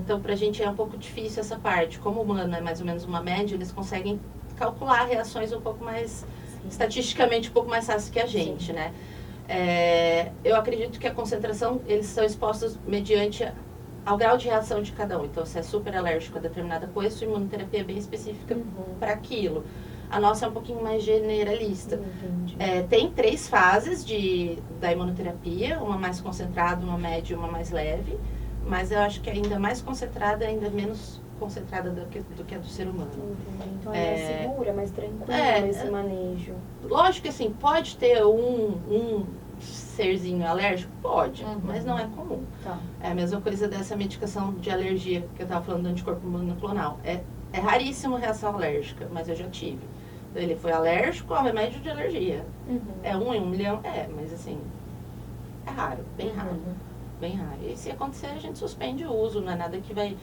Então, pra gente é um pouco difícil essa parte. Como o humano é mais ou menos uma média, eles conseguem calcular reações um pouco mais, estatisticamente, um pouco mais fácil que a gente, né? Eu acredito que a concentração, eles são expostos mediante ao grau de reação de cada um. Então, se é super alérgico a determinada coisa, sua imunoterapia é bem específica para aquilo. A nossa é um pouquinho mais generalista. Tem 3 fases da imunoterapia, uma mais concentrada, uma média e uma mais leve, mas eu acho que ainda mais concentrada, ainda menos concentrada do que a do ser humano. Então é mais segura, mais tranquila esse manejo. Lógico que assim, pode ter um serzinho alérgico? Pode, mas não é comum. É a mesma coisa dessa medicação de alergia que eu estava falando do anticorpo monoclonal. É raríssimo reação alérgica, mas eu já tive. Ele foi alérgico ao remédio de alergia. É 1 em 1 milhão? Mas assim, é raro, bem raro. bem raro. E se acontecer, a gente suspende o uso, não é nada que vai,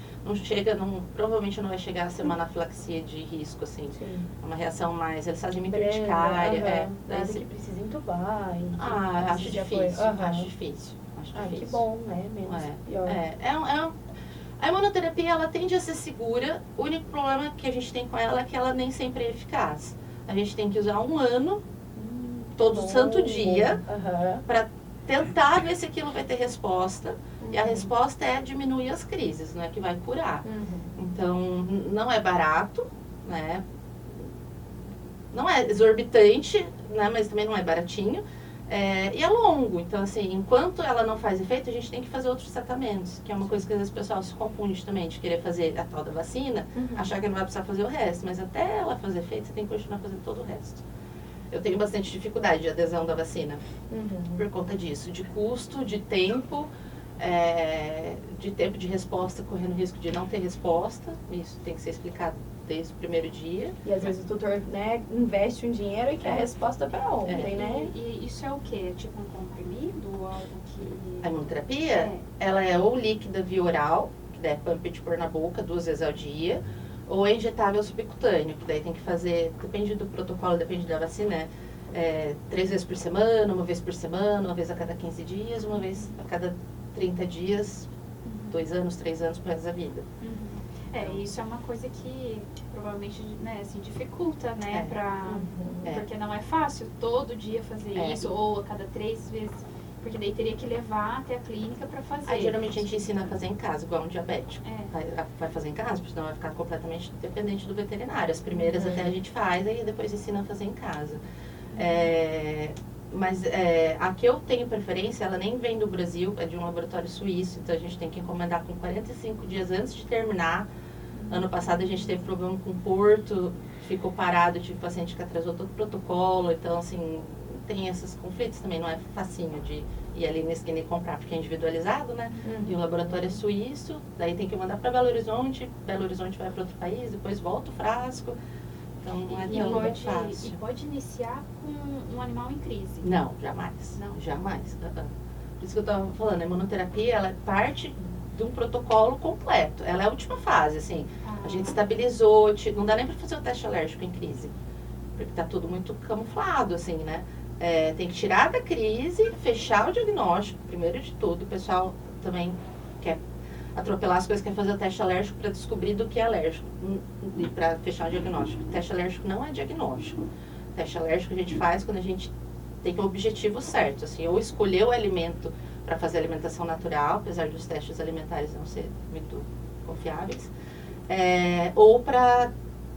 provavelmente não vai chegar a ser uma anafilaxia de risco, assim. Sim. É uma reação mais, eles fazem muito Branda, urticária. nada que precisa entubar. Enfim, Acho já difícil, foi. acho difícil. Que bom, né? Menos pior. A imunoterapia, ela tende a ser segura, o único problema que a gente tem com ela é que ela nem sempre é eficaz. A gente tem que usar 1 ano, todo santo dia, para tentar ver se aquilo vai ter resposta. E a resposta é diminuir as crises, não é que vai curar. Então, não é barato, né? Não é exorbitante, né? Mas também não é baratinho. E é longo, então assim, enquanto ela não faz efeito, a gente tem que fazer outros tratamentos, que é uma coisa que às vezes o pessoal se confunde também, de querer fazer a tal da vacina, achar que não vai precisar fazer o resto, mas até ela fazer efeito, você tem que continuar fazendo todo o resto. Eu tenho bastante dificuldade de adesão da vacina, por conta disso, de custo, de tempo de resposta, correndo risco de não ter resposta, isso tem que ser explicado desde o primeiro dia. E às vezes o tutor, né, investe um dinheiro e quer a resposta para ontem, né? E isso é o quê? Tipo um comprimido ou algo que... A imunoterapia, ela é ou líquida via oral, que daí é pump de pôr na boca 2 vezes ao dia, ou é injetável subcutâneo, que daí tem que fazer, depende do protocolo, depende da vacina, 3 vezes por semana, 1 vez por semana, 1 vez a cada 15 dias, 1 vez a cada 30 dias, 2 anos, 3 anos pro resto da vida. Isso é uma coisa que provavelmente, né, assim, dificulta, né, porque não é fácil todo dia fazer isso, ou a cada 3 vezes, porque daí teria que levar até a clínica para fazer. Aí geralmente a gente ensina a fazer em casa, igual um diabético. Vai fazer em casa, porque senão vai ficar completamente dependente do veterinário. As primeiras até a gente faz, aí depois ensina a fazer em casa. Mas a que eu tenho preferência, ela nem vem do Brasil, é de um laboratório suíço, então a gente tem que encomendar com 45 dias antes de terminar. Ano passado a gente teve problema com o porto, ficou parado, tive paciente que atrasou todo o protocolo, então assim, tem esses conflitos também, não é facinho de ir ali na esquina e comprar, porque é individualizado, né? E o laboratório é suíço, daí tem que mandar para Belo Horizonte vai para outro país, depois volta o frasco. Então não é tão fácil. E pode iniciar com um animal em crise? Não, jamais. Não. Jamais. Por isso que eu estava falando, a imunoterapia, ela é parte de um protocolo completo. Ela é a última fase, assim. A gente estabilizou, não dá nem para fazer o teste alérgico em crise. Porque está tudo muito camuflado, assim, né? Tem que tirar da crise, fechar o diagnóstico, primeiro de tudo. O pessoal também quer atropelar as coisas, quer fazer o teste alérgico para descobrir do que é alérgico e para fechar o diagnóstico. O teste alérgico não é diagnóstico. O teste alérgico a gente faz quando a gente tem o objetivo certo, assim, ou escolher o alimento para fazer alimentação natural, apesar dos testes alimentares não serem muito confiáveis, ou para,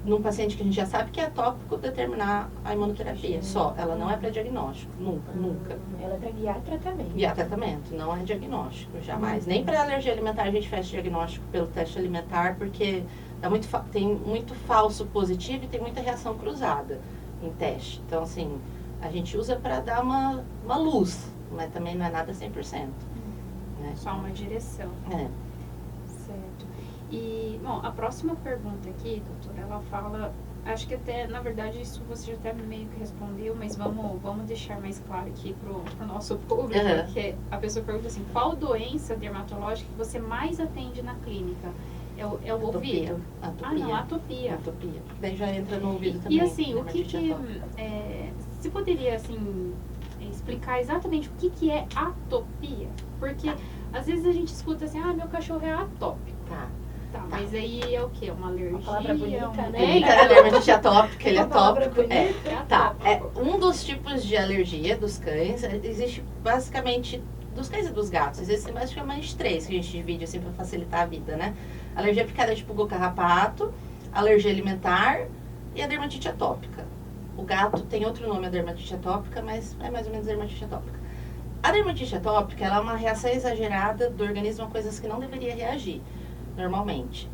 num paciente que a gente já sabe que é atópico, determinar a imunoterapia só. Ela não é para diagnóstico, nunca. Ela é para guiar tratamento. Guiar tratamento, não é diagnóstico, jamais. Nem para alergia alimentar a gente faz diagnóstico pelo teste alimentar, porque tem muito falso positivo e tem muita reação cruzada em teste. Então, assim, a gente usa para dar uma luz, mas também não é nada 100%. Né? Só uma direção. Certo. E, bom, a próxima pergunta aqui, doutora, ela fala, acho que até, na verdade, isso você já até meio que respondeu, mas vamos deixar mais claro aqui pro nosso público, porque a pessoa pergunta assim, qual doença dermatológica que você mais atende na clínica? É o ouvido? Atopia. Atopia. Daí já entra no ouvido também. E assim, o que se poderia, assim, explicar exatamente o que é atopia? Porque às vezes a gente escuta assim, meu cachorro é atópico. Tá, mas aí é o quê? Uma alergia? Uma palavra bonita, né? A dermatite atópica, ele é atópico. Tá. Um dos tipos de alergia dos cães, existe basicamente, dos cães e dos gatos, existem basicamente 3 que a gente divide assim para facilitar a vida, né? Alergia picada tipo carrapato, alergia alimentar e a dermatite atópica. O gato tem outro nome, a dermatite atópica, mas é mais ou menos dermatite atópica. A dermatite atópica, ela é uma reação exagerada do organismo a coisas que não deveria reagir, normalmente.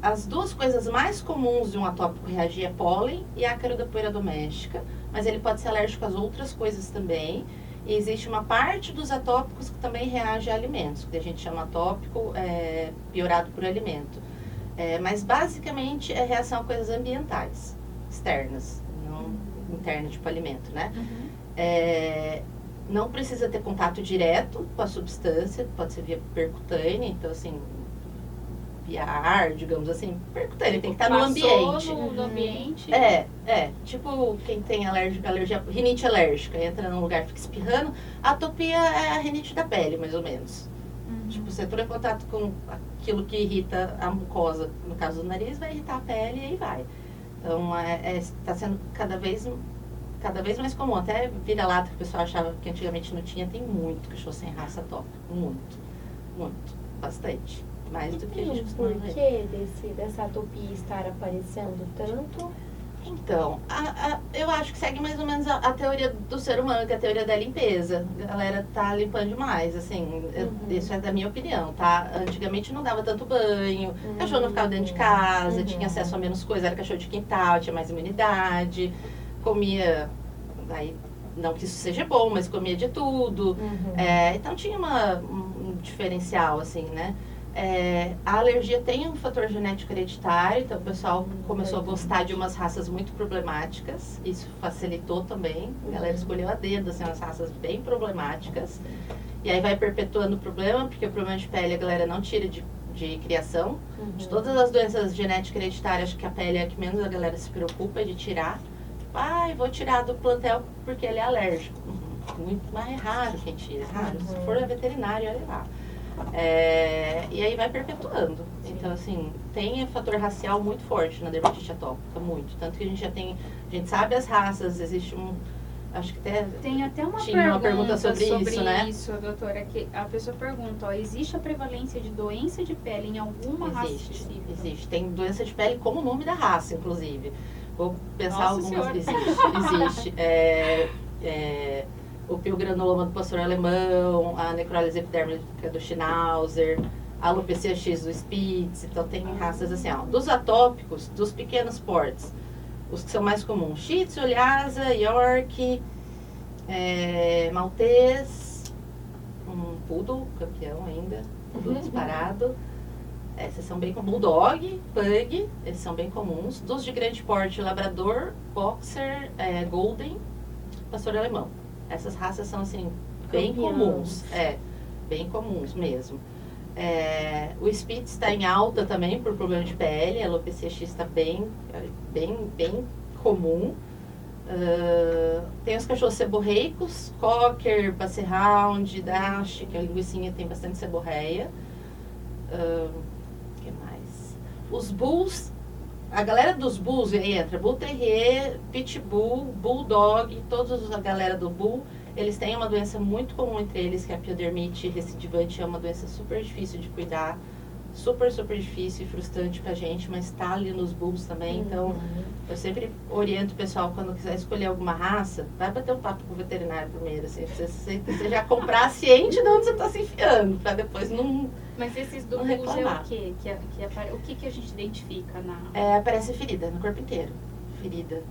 As 2 coisas mais comuns de um atópico reagir é pólen e ácaro da poeira doméstica, mas ele pode ser alérgico às outras coisas também. E existe uma parte dos atópicos que também reage a alimentos, que a gente chama atópico piorado por alimento. Mas basicamente é reação a coisas ambientais, externas, não internas, tipo alimento, né? não precisa ter contato direto com a substância, pode ser via percutânea, então assim, via ar, digamos assim, percutânea, tem que estar no ambiente. No ambiente. Tipo quem tem alergia, rinite alérgica, entra num lugar e fica espirrando, a atopia é a rinite da pele, mais ou menos. Tipo, você entrou em contato com aquilo que irrita a mucosa, no caso do nariz, vai irritar a pele e aí vai. Então, está sendo cada vez mais comum. Até vira-lata, que o pessoal achava que antigamente não tinha, tem muito cachorro sem raça atópica. Muito. Bastante. Mais do que a gente costuma ver. Por que dessa atopia estar aparecendo tanto? Então, eu acho que segue mais ou menos a teoria do ser humano, que é a teoria da limpeza. A galera tá limpando demais, assim, isso é da minha opinião, tá? Antigamente não dava tanto banho, cachorro não ficava dentro de casa, tinha acesso a menos coisa, era cachorro de quintal, tinha mais imunidade, comia, aí, não que isso seja bom, mas comia de tudo. Então tinha um diferencial, assim, né? A alergia tem um fator genético hereditário, então o pessoal começou a gostar de umas raças muito problemáticas, isso facilitou também, a galera escolheu a dedo, assim, umas raças bem problemáticas, e aí vai perpetuando o problema, porque o problema de pele a galera não tira de criação, de todas as doenças genéticas hereditárias, acho que a pele é a que menos a galera se preocupa de tirar, vou tirar do plantel porque ele é alérgico, muito mais raro quem tira, raro, se for a veterinária, olha lá. E aí vai perpetuando. Então, assim, tem fator racial muito forte na dermatite atópica, muito. Tanto que a gente sabe as raças, existe acho que tem até uma pergunta sobre isso, né? Isso, doutora, que a pessoa pergunta, existe a prevalência de doença de pele em alguma raça específica? Existe. Tem doença de pele como o nome da raça, inclusive. Vou pensar Nossa algumas. Senhora. Existe. O piogranuloma do pastor alemão, a necrólise epidérmica do Schnauzer, a alopecia X do Spitz. Então tem raças assim, dos atópicos, dos pequenos portes, os que são mais comuns: Shih Tzu, Lhasa, York, Maltês, Poodle, campeão ainda, Poodle disparado. Esses são bem comuns. Bulldog, Pug, esses são bem comuns. Dos de grande porte, Labrador, Boxer, Golden, pastor alemão. Essas raças são, assim, bem comuns. Bem comuns mesmo. O Spitz está em alta também por problema de pele. A alopecia X está bem comum. Tem os cachorros seborreicos, Cocker, Basset Hound, Dash, que a linguicinha tem bastante seborreia. O que mais? Os Bulls. A galera dos Bulls entra Bull Terrier, Pitbull, Bulldog, toda a galera do Bull, eles têm uma doença muito comum entre eles, que é a piodermite recidivante, é uma doença super difícil de cuidar, super difícil e frustrante pra gente, mas tá ali nos Bulls também, então eu sempre oriento o pessoal, quando quiser escolher alguma raça, vai bater um papo com o veterinário primeiro, assim, você já comprar ciente de onde você tá se enfiando, pra depois não... Mas esses do Bulls é o quê? O que a gente identifica na... Aparece ferida no corpo inteiro. Ferida.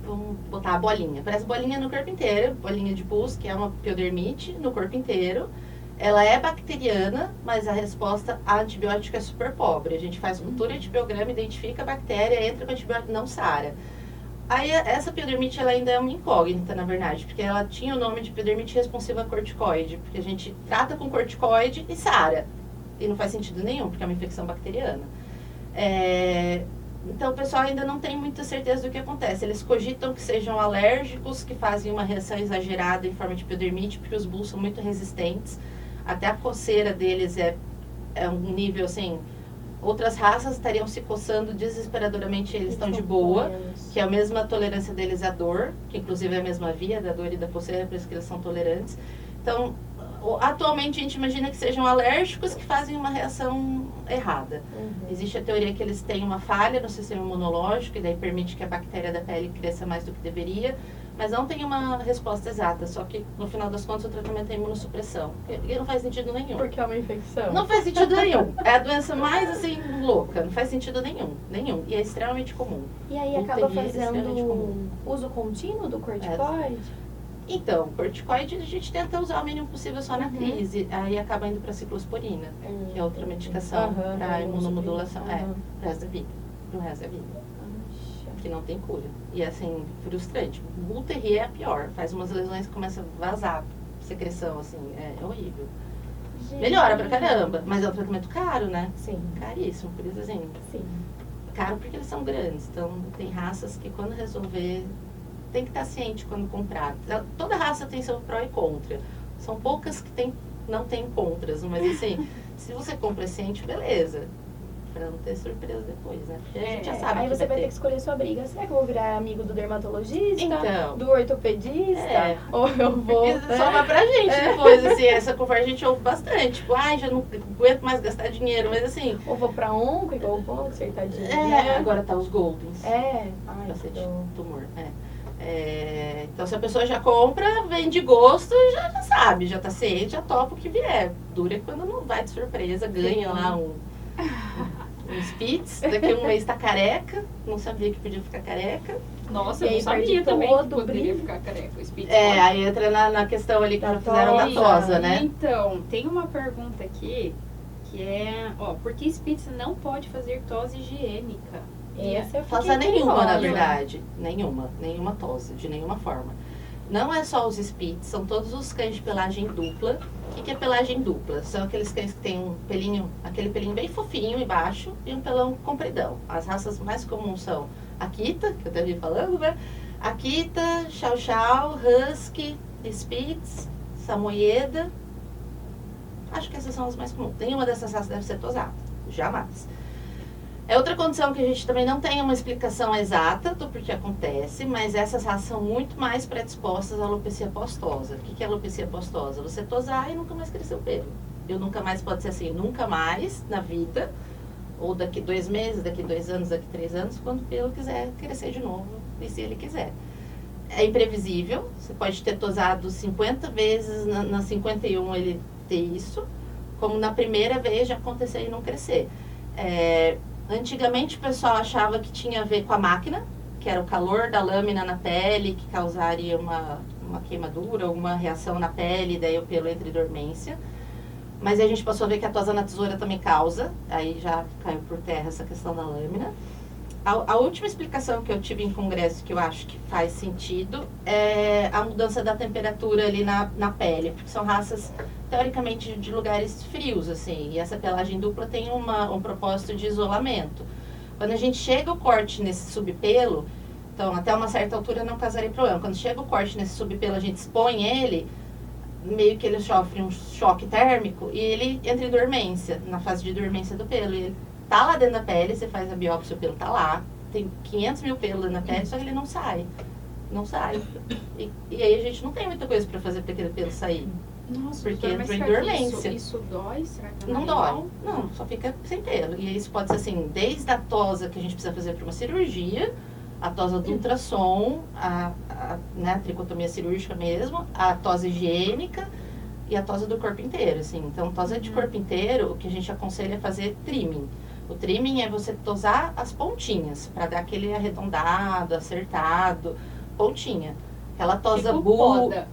Vamos botar a bolinha. Aparece bolinha no corpo inteiro. Bolinha de pus, que é uma piodermite, no corpo inteiro. Ela é bacteriana, mas a resposta a antibiótico é super pobre. A gente faz cultura de biograma, identifica a bactéria, entra com antibiótico, não sara. Aí essa piodermite ela ainda é uma incógnita, na verdade, porque ela tinha o nome de piodermite responsiva a corticoide, porque a gente trata com corticoide e sara. E não faz sentido nenhum, porque é uma infecção bacteriana. Então o pessoal ainda não tem muita certeza do que acontece. Eles cogitam que sejam alérgicos, que fazem uma reação exagerada em forma de piodermite, porque os bulls são muito resistentes. Até a coceira deles é um nível assim... Outras raças estariam se coçando desesperadoramente, eles estão de boa, que é a mesma tolerância deles à dor, que inclusive é a mesma via da dor e da coceira, por isso que eles são tolerantes. Então, atualmente a gente imagina que sejam alérgicos que fazem uma reação errada. Existe a teoria que eles têm uma falha no sistema imunológico, e daí permite que a bactéria da pele cresça mais do que deveria, mas não tem uma resposta exata, só que no final das contas o tratamento é imunossupressão. E não faz sentido nenhum. Porque é uma infecção. Não faz sentido nenhum. É a doença mais, assim, louca. Não faz sentido nenhum. E é extremamente comum. E aí acaba fazendo uso contínuo do corticoide? Então, corticoide a gente tenta usar o mínimo possível só na crise. Aí acaba indo para ciclosporina, que é outra medicação para imunomodulação. Pro resto da vida. que não tem cura. E assim, frustrante. Bull Terrier é a pior. Faz umas lesões que começam a vazar, secreção, assim, é horrível. Gente. Melhora pra caramba, mas é um tratamento caro, né? Sim, Caríssimo, por isso assim, sim. caro porque eles são grandes. Então, tem raças que quando resolver, tem que estar ciente quando comprar. Toda raça tem seu pró e contra. São poucas que não tem contras, mas assim, se você compra ciente, beleza. Pra não ter surpresa depois, né? Porque a gente já sabe Aí que você vai ter ter. que escolher sua briga. Será que eu vou virar amigo do dermatologista? Então. Do ortopedista? É. Ou eu vou... Porque sobra pra gente depois, assim, essa conversa a gente ouve bastante. Tipo, ai, já não aguento mais gastar dinheiro, mas assim. Ou vou pra onco, igual o bom, acertadinho. Agora tá os Goldens. Ai, Bastante então... tumor. Então, se a pessoa já compra, vem de gosto, já sabe, já tá ciente, já topa o que vier. Dura quando não vai de surpresa, ganha lá um Spitz, daqui a um mês tá careca, não sabia que podia ficar careca. Nossa, E eu aí não sabia perde também todo que o poderia brilho. ficar careca. O Spitz Aí entra na questão ali que Da já fizeram da tosa. tosa, né? Então, tem uma pergunta aqui que é, por que Spitz não pode fazer tosse higiênica? Essa eu fiquei Tosa nenhuma, na curiosa. verdade. Nenhuma tosa, de nenhuma forma. Não é só os Spitz, são todos os cães de pelagem dupla. O que é pelagem dupla? São aqueles cães que têm um pelinho, aquele pelinho bem fofinho embaixo e um pelão compridão. As raças mais comuns são Akita, que eu até vi falando, né? Akita, Chow Chow, Husky, Spitz, Samoyeda. Acho que essas são as mais comuns. Nenhuma dessas raças deve ser tosada. Jamais. É outra condição que a gente também não tem uma explicação exata do porquê acontece, mas essas raças são muito mais predispostas à alopecia postosa. O que é alopecia postosa? Você tosar e nunca mais crescer o pelo. Eu nunca mais pode ser assim, nunca mais na vida, ou daqui 2 meses, daqui 2 anos, daqui 3 anos, quando o pelo quiser crescer de novo, e se ele quiser. É imprevisível, você pode ter tosado 50 vezes, na 51 ele ter isso, como na primeira vez já acontecer e não crescer. Antigamente o pessoal achava que tinha a ver com a máquina, que era o calor da lâmina na pele, que causaria uma queimadura, uma reação na pele, daí o pelo entra em dormência. Mas aí a gente passou a ver que a tosa na tesoura também causa, aí já caiu por terra essa questão da lâmina. A última explicação que eu tive em congresso, que eu acho que faz sentido, é a mudança da temperatura ali na pele, porque são raças, teoricamente, de lugares frios, assim, e essa pelagem dupla tem um propósito de isolamento. Quando a gente chega o corte nesse subpelo, então, até uma certa altura não causaria problema. Quando chega o corte nesse subpelo, a gente expõe ele, meio que ele sofre um choque térmico e ele entra em dormência, na fase de dormência do pelo. E ele tá lá dentro da pele, você faz a biópsia, o pelo tá lá, tem 500 mil pelos dentro da pele, só que ele não sai. Não sai. E aí a gente não tem muita coisa pra fazer pra aquele pelo sair. Nossa, Porque doutora, mas entrou em será que dormência. Isso dói? Será que Não é dói. normal? Não, só fica sem pelo. E isso pode ser assim, desde a tosa que a gente precisa fazer para uma cirurgia, a tosa do ultrassom, né, a tricotomia cirúrgica mesmo, a tosa higiênica e a tosa do corpo inteiro, assim. Então, tosa de corpo inteiro, o que a gente aconselha é fazer trimming. O trimming é você tosar as pontinhas, para dar aquele arredondado, acertado, pontinha. Aquela tosa Tipo bull. poda.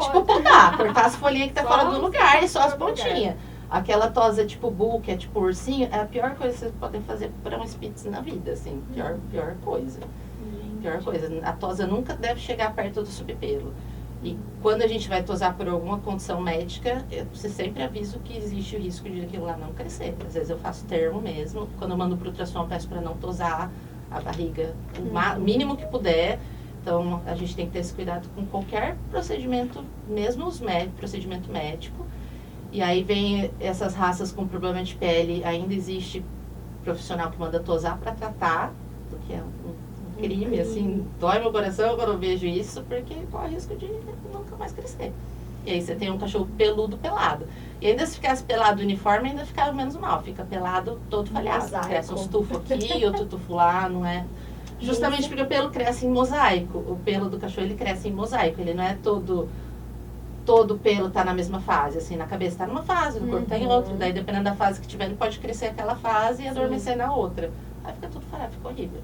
Tipo podar, cortar as folhinhas que tá Só fora do lugar e só as fora do lugar. pontinhas. Aquela tosa tipo bull, que é tipo ursinho, é a pior coisa que vocês podem fazer para um Spitz na vida, assim. Pior coisa. Pior coisa. A tosa nunca deve chegar perto do subpelo. E quando a gente vai tosar por alguma condição médica, você sempre aviso que existe o risco de aquilo lá não crescer. Às vezes eu faço termo mesmo. Quando eu mando pro ultrassom, eu peço para não tosar a barriga o mínimo que puder. Então, a gente tem que ter esse cuidado com qualquer procedimento, mesmo os procedimento médico. E aí vem essas raças com problema de pele, ainda existe profissional que manda tosar para tratar, o que é um crime, assim, dói meu coração quando eu vejo isso, porque corre risco de nunca mais crescer. E aí você tem um cachorro peludo pelado. E ainda se ficasse pelado uniforme, ainda ficava menos mal, fica pelado todo falhado. Mosaico. Cresce uns tufos aqui, outro tufo lá, não é... Justamente porque o pelo cresce em mosaico. O pelo do cachorro, ele cresce em mosaico. Ele não é todo o pelo tá na mesma fase. Assim, na cabeça tá numa fase, no corpo tá em outra. Daí, dependendo da fase que tiver, ele pode crescer aquela fase e adormecer na outra. Aí fica tudo falhado, fica horrível.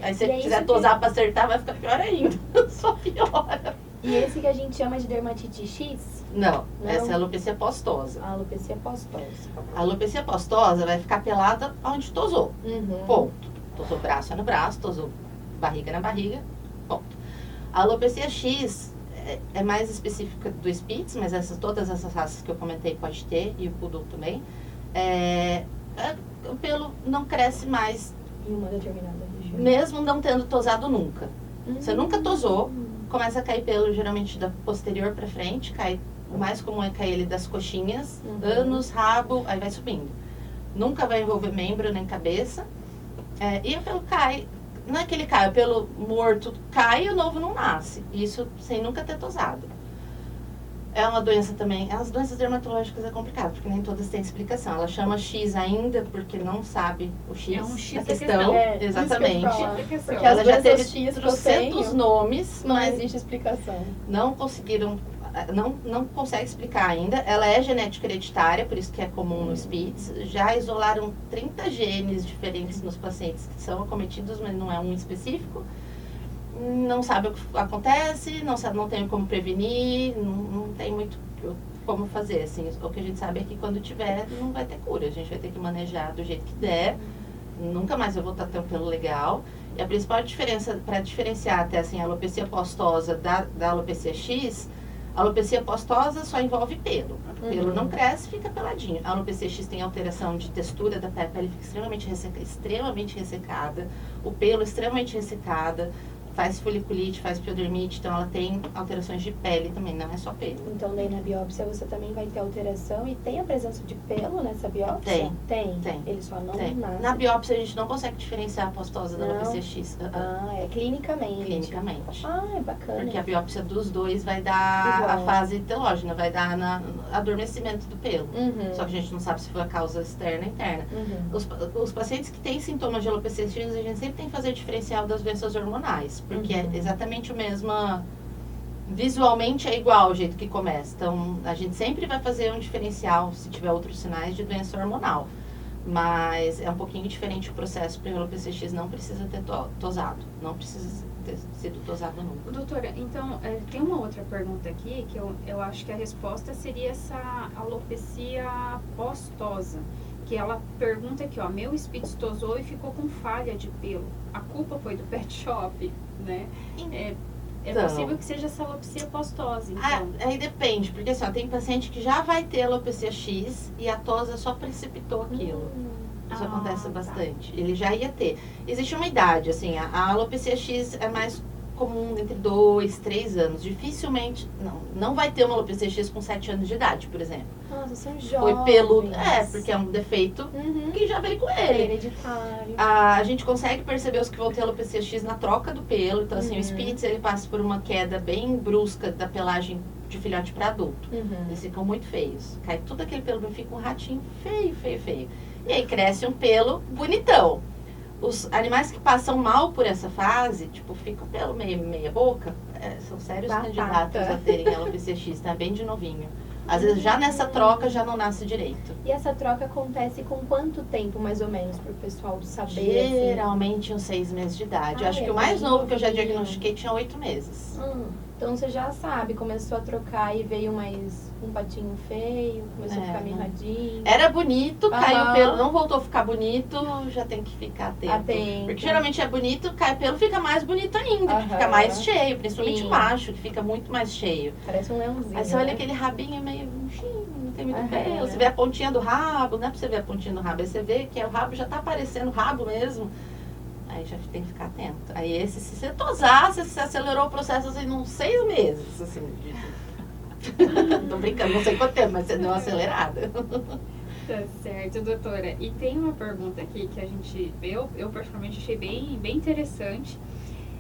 Aí se E é você quiser isso tosar pra acertar, vai ficar pior ainda. Só piora. E esse que a gente chama de dermatite X, Não, Não. essa é a alopecia postosa. a alopecia postosa. A alopecia postosa vai ficar pelada onde tosou. Ponto. Tosou braço é no braço, tosou barriga na barriga, ponto. A alopecia X é mais específica do Spitz, mas todas essas raças que eu comentei pode ter, e o Poodle também. O pelo não cresce mais, Em uma determinada região. mesmo não tendo tosado nunca. Você nunca tosou, começa a cair pelo geralmente da posterior para frente, o mais comum é cair ele das coxinhas, ânus, rabo, aí vai subindo. Nunca vai envolver membro nem cabeça. E o pelo cai, não é que ele cai, o pelo morto cai e o novo não nasce. Isso sem nunca ter tosado. É uma doença também, as doenças dermatológicas é complicado, porque nem todas têm explicação. Ela chama X ainda porque não sabe o X, É um X da da questão. questão. Exatamente. Porque Ela as já teve doenças X que eu trocentos tenho, nomes, não mas existe explicação. não conseguiram, não consegue explicar ainda. Ela é genética hereditária, por isso que é comum no Spitz. Já isolaram 30 genes diferentes nos pacientes que são acometidos, mas não é um específico. Não sabe o que acontece, não tem como prevenir, não tem muito como fazer, assim. O que a gente sabe é que quando tiver, não vai ter cura. A gente vai ter que manejar do jeito que der. Nunca mais eu vou estar tendo pelo legal. E a principal diferença, para diferenciar até assim, a alopecia postosa da alopecia X, a alopecia postosa só envolve pelo. O pelo não cresce, fica peladinho. A alopecia X tem alteração de textura da pele, a pele fica extremamente ressecada, o pelo extremamente ressecada, faz foliculite, faz piodermite, então ela tem alterações de pele também, não é só pelo. Então, daí na biópsia você também vai ter alteração e tem a presença de pelo nessa biópsia? Tem. Ele só não Tem. nasce. Na biópsia a gente não consegue diferenciar a postosa da Não. alopecia X. É clinicamente. Clinicamente. É bacana. Porque a biópsia dos dois vai dar Igual. a fase telógena, vai dar adormecimento do pelo. Só que a gente não sabe se foi a causa externa ou interna. Os pacientes que têm sintomas de alopecia X, a gente sempre tem que fazer diferencial das doenças hormonais, porque é exatamente o mesmo. Visualmente é igual o jeito que começa. Então, a gente sempre vai fazer um diferencial, se tiver outros sinais, de doença hormonal. Mas é um pouquinho diferente o processo, porque a alopecia X não precisa ter tosado. Não precisa ter sido tosado nunca. Doutora, então, tem uma outra pergunta aqui, que eu acho que a resposta seria essa alopecia postosa. Que ela pergunta aqui, meu Spitz tosou e ficou com falha de pelo. A culpa foi do pet shop, né? É possível que seja essa alopecia postosa, então. Aí depende, porque assim, tem paciente que já vai ter alopecia X e a tosa só precipitou aquilo. Isso acontece bastante. Ele já ia ter. Existe uma idade, assim, a alopecia X é mais comum entre 2, 3 anos. Dificilmente, não vai ter uma alopecia X com 7 anos de idade, por exemplo. Nossa, são jovens. Foi peludo, porque é um defeito que já veio com É ele. hereditário. A gente consegue perceber os que vão ter alopecia X na troca do pelo. Então, assim, o Spitz, ele passa por uma queda bem brusca da pelagem de filhote para adulto. Eles ficam muito feios. Cai tudo aquele pelo, fica um ratinho feio, feio, feio. E aí cresce um pelo bonitão. Os animais que passam mal por essa fase, tipo, ficam pelo meia boca, são sérios candidatos a terem alopecia X, tá? Bem de novinho. Às vezes já nessa troca já não nasce direito. E essa troca acontece com quanto tempo, mais ou menos, para o pessoal saber? Geralmente uns 6 meses de idade. Eu acho que o mais novo que eu já diagnostiquei tinha 8 meses. Então você já sabe, começou a trocar e veio um patinho feio, começou a ficar mirradinho. Era bonito, caiu o pelo, não voltou a ficar bonito, já tem que ficar atento. Porque geralmente é bonito, cai o pelo, fica mais bonito ainda, porque fica mais cheio, principalmente o macho, que fica muito mais cheio. Parece um leãozinho. Aí você olha aquele rabinho meio não tem muito pelo. Você vê a pontinha do rabo, não é pra você ver a pontinha do rabo, aí você vê que o rabo já tá aparecendo rabo mesmo. Aí já tem que ficar atento. Aí se você tosar, você acelerou o processo assim, uns 6 meses, assim. Tô brincando, não sei quanto tempo, mas você deu uma acelerada. Tá certo, doutora. E tem uma pergunta aqui que a gente, eu particularmente achei bem interessante,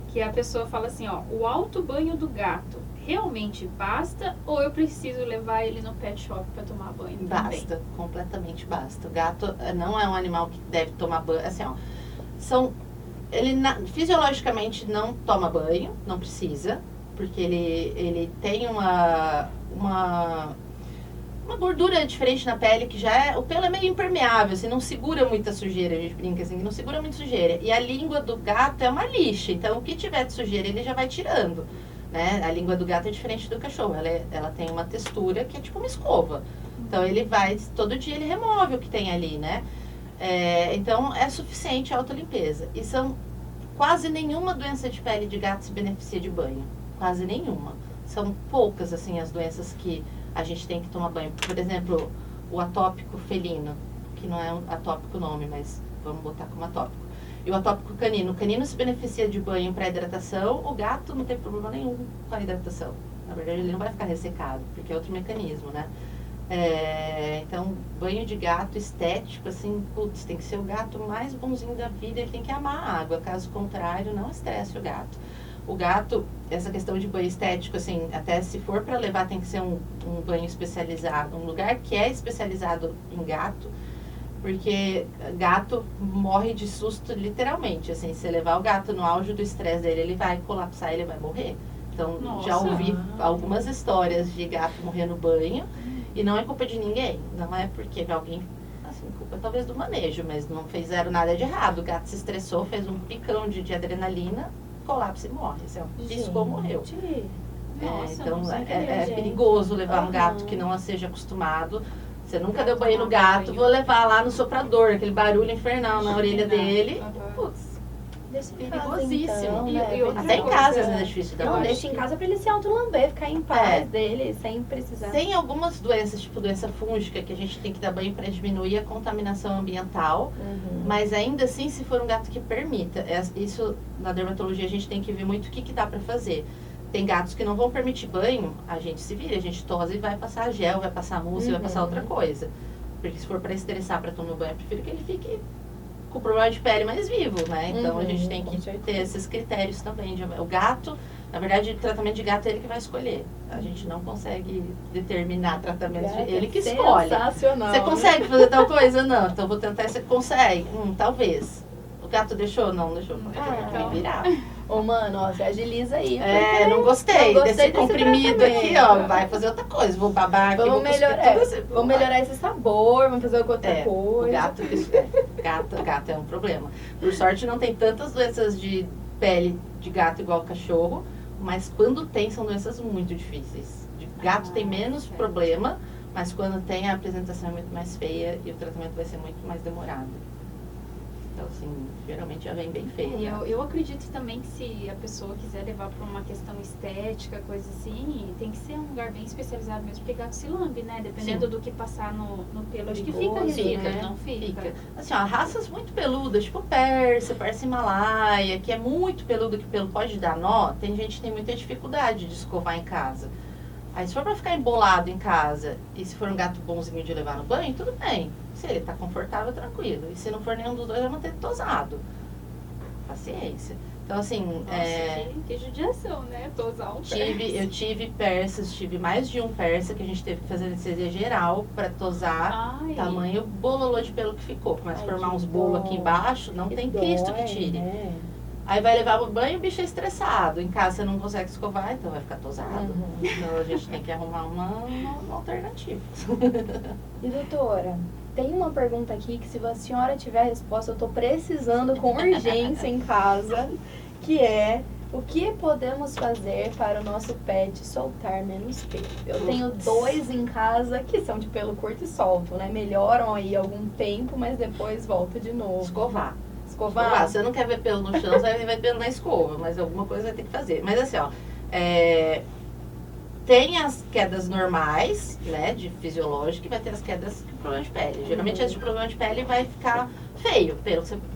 que a pessoa fala assim, o alto banho do gato realmente basta ou eu preciso levar ele no pet shop para tomar banho? Basta, completamente basta. O gato não é um animal que deve tomar banho, assim, ele fisiologicamente não toma banho, não precisa, porque ele tem uma gordura diferente na pele, que o pelo é meio impermeável, assim, não segura muita sujeira, a gente brinca assim, não segura muito sujeira. E a língua do gato é uma lixa, então o que tiver de sujeira ele já vai tirando, né? A língua do gato é diferente do cachorro, ela tem uma textura que é tipo uma escova. Então todo dia ele remove o que tem ali, né? Então é suficiente a autolimpeza. E são quase nenhuma doença de pele de gato se beneficia de banho. Quase nenhuma. São poucas, assim, as doenças que a gente tem que tomar banho. Por exemplo, o atópico felino, que não é um atópico nome, mas vamos botar como atópico. E o atópico canino. O canino se beneficia de banho para hidratação, o gato não tem problema nenhum com a hidratação. Na verdade, ele não vai ficar ressecado, porque é outro mecanismo, né? Então, banho de gato estético, assim, putz, tem que ser o gato mais bonzinho da vida, ele tem que amar a água, caso contrário, não estresse o gato. O gato, essa questão de banho estético, assim, até se for para levar, tem que ser um banho especializado, um lugar que é especializado em gato, porque gato morre de susto literalmente, assim, se levar o gato no auge do estresse dele, ele vai colapsar, ele vai morrer. Então, Nossa. já ouvi algumas histórias de gato morrer no banho, e não é culpa de ninguém, não é porque alguém, assim, culpa talvez do manejo, mas não fizeram nada de errado. O gato se estressou, fez um picão de adrenalina, colapsa e morre. Se piscou, morreu. Nossa, Então, não sei é perigoso levar um gato que não seja acostumado. Você nunca deu banho no gato, vou levar lá no soprador, aquele barulho infernal na orelha dele. Putz, perigosíssimo. Então, né? Até em casa às vezes é difícil dar Não, banho. deixa em casa pra ele se autolamber, ficar em paz dele, sem precisar. Tem algumas doenças, tipo doença fúngica, que a gente tem que dar banho para diminuir a contaminação ambiental, mas ainda assim, se for um gato que permita, isso na dermatologia a gente tem que ver muito o que dá para fazer. Tem gatos que não vão permitir banho, a gente se vira, a gente tosa e vai passar gel, vai passar mousse, vai passar outra coisa. Porque se for para estressar, para tomar banho, eu prefiro que ele fique com o problema de pele mais vivo, né? Então a gente tem que ter esses critérios também. O gato, na verdade, o tratamento de gato é ele que vai escolher. A gente não consegue determinar tratamento, ele que escolhe. Sensacional. Você consegue fazer tal coisa? Não. Então vou tentar, você consegue? Talvez. O gato deixou? Não deixou. Então virar. Ô, mano, ó, você agiliza aí. Não gostei desse comprimido aqui, ó. Vai fazer outra coisa. Vou babar aqui, vamos melhorar esse sabor, vamos fazer outra coisa. O gato é um problema. Por sorte, não tem tantas doenças de pele de gato igual cachorro, mas quando tem, são doenças muito difíceis. De gato tem menos problema, mas quando tem, a apresentação é muito mais feia e o tratamento vai ser muito mais demorado. Então, assim, geralmente já vem bem feio. Eu acredito também que se a pessoa quiser levar para uma questão estética, coisa assim, tem que ser um lugar bem especializado mesmo, porque gato se lambe, né? Dependendo do que passar no pelo, acho que fica rígido, né? Não fica. Assim, ó, raças muito peludas, tipo Persa Himalaia, que é muito peludo, que o pelo pode dar nó, tem gente que tem muita dificuldade de escovar em casa. Aí se for pra ficar embolado em casa, e se for um gato bonzinho de levar no banho, tudo bem. Se ele tá confortável, tranquilo. E se não for nenhum dos dois, vai manter tosado. Paciência. Então, assim... Nossa, que judiação, né? Tosar um persa. Eu tive persas, tive mais de um persa que a gente teve que fazer anestesia geral pra tosar. Tamanho bololô de pelo que ficou. Começa a formar uns bolos aqui embaixo, não tem Cristo que tire. Né? Aí vai levar pro banho e o bicho é estressado. Em casa você não consegue escovar, então vai ficar tosado. Então a gente tem que arrumar uma alternativa. E doutora, tem uma pergunta aqui que se a senhora tiver a resposta, eu tô precisando com urgência em casa, que é: o que podemos fazer para o nosso pet soltar menos pelo? Eu tenho 2 em casa que são de pelo curto e soltam, né? Melhoram aí algum tempo, mas depois volta de novo. Escovar. Escovar? Você não quer ver pelo no chão, você vai ver pelo na escova, mas alguma coisa vai ter que fazer. Mas assim, ó, tem as quedas normais, né, de fisiológica, e vai ter as quedas com problema de pele. Geralmente as de problema de pele vai ficar feio.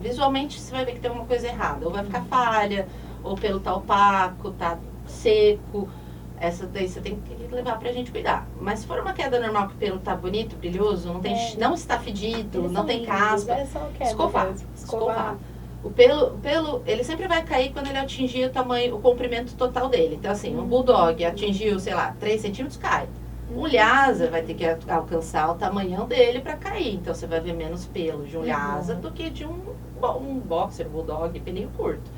Visualmente você vai ver que tem alguma coisa errada. Ou vai ficar falha, ou o pelo tá opaco, tá seco. Essa daí você tem que levar pra gente cuidar. Mas se for uma queda normal que o pelo tá bonito, brilhoso, não está fedido, não tem caspa, escovar. O pelo, ele sempre vai cair quando ele atingir o tamanho, o comprimento total dele. Então, assim, um bulldog atingiu, sei lá, 3 centímetros, cai. Um lhasa vai ter que alcançar o tamanhão dele para cair. Então, você vai ver menos pelo de um lhasa do que de um boxer, bulldog, pelinho curto.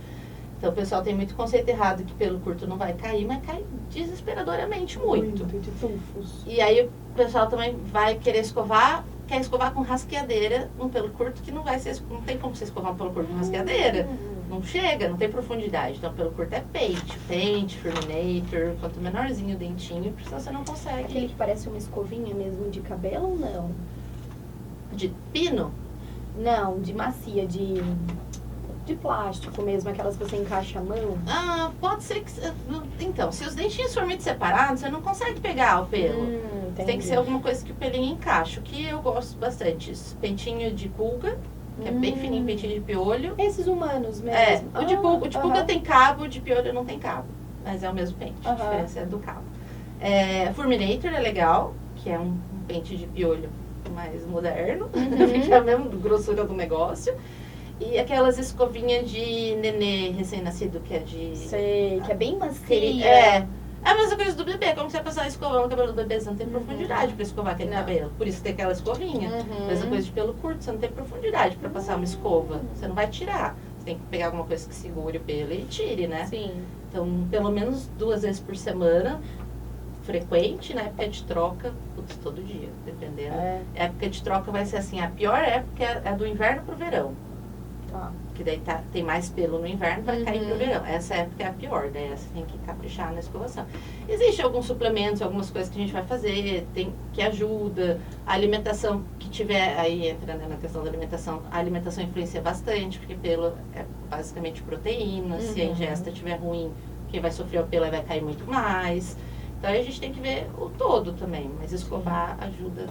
Então, o pessoal tem muito conceito errado que pelo curto não vai cair, mas cai desesperadoramente muito. De tufos. E aí, o pessoal também vai querer quer escovar com rasqueadeira um pelo curto, que não tem como você escovar um pelo curto com rasqueadeira. Não chega, não tem profundidade. Então, pelo curto é pente, Furminator, quanto menorzinho o dentinho, senão você não consegue. Aquele que parece uma escovinha mesmo de cabelo ou não? De pino? Não, de macia, de de plástico mesmo, aquelas que você encaixa a mão? Pode ser que... Então, se os dentinhos forem muito separados, você não consegue pegar o pelo. Tem que ser alguma coisa que o pelinho encaixa. O que eu gosto bastante, pentinho de pulga, que é bem fininho, pentinho de piolho. Esses humanos mesmo. O de pulga tem cabo, o de piolho não tem cabo. Mas é o mesmo pente, a diferença é do cabo. Furminator é legal, que é um pente de piolho mais moderno, que é a mesma grossura do negócio. E aquelas escovinhas de nenê recém-nascido, que é de... Sei, que é bem macia. É a mesma coisa do bebê, como você vai passar escovando o cabelo do bebê, você não tem profundidade para escovar aquele cabelo. Por isso tem aquela escovinha. Mesma coisa de pelo curto, você não tem profundidade para passar uma escova. Você não vai tirar. Você tem que pegar alguma coisa que segure o pelo e tire, né? Sim. Então, pelo menos 2 vezes por semana, frequente, na época de troca, todo dia, dependendo. A época de troca vai ser assim, a pior época é do inverno pro verão. Que daí tem mais pelo no inverno, vai cair pro verão. Essa época é a pior, daí você tem que caprichar na escovação. Existem alguns suplementos, algumas coisas que a gente vai fazer, que ajuda. A alimentação que tiver, aí entrando na questão da alimentação, a alimentação influencia bastante, porque pelo é basicamente proteína. Se a ingesta estiver ruim, quem vai sofrer o pelo vai cair muito mais. Então a gente tem que ver o todo também, mas escovar ajuda.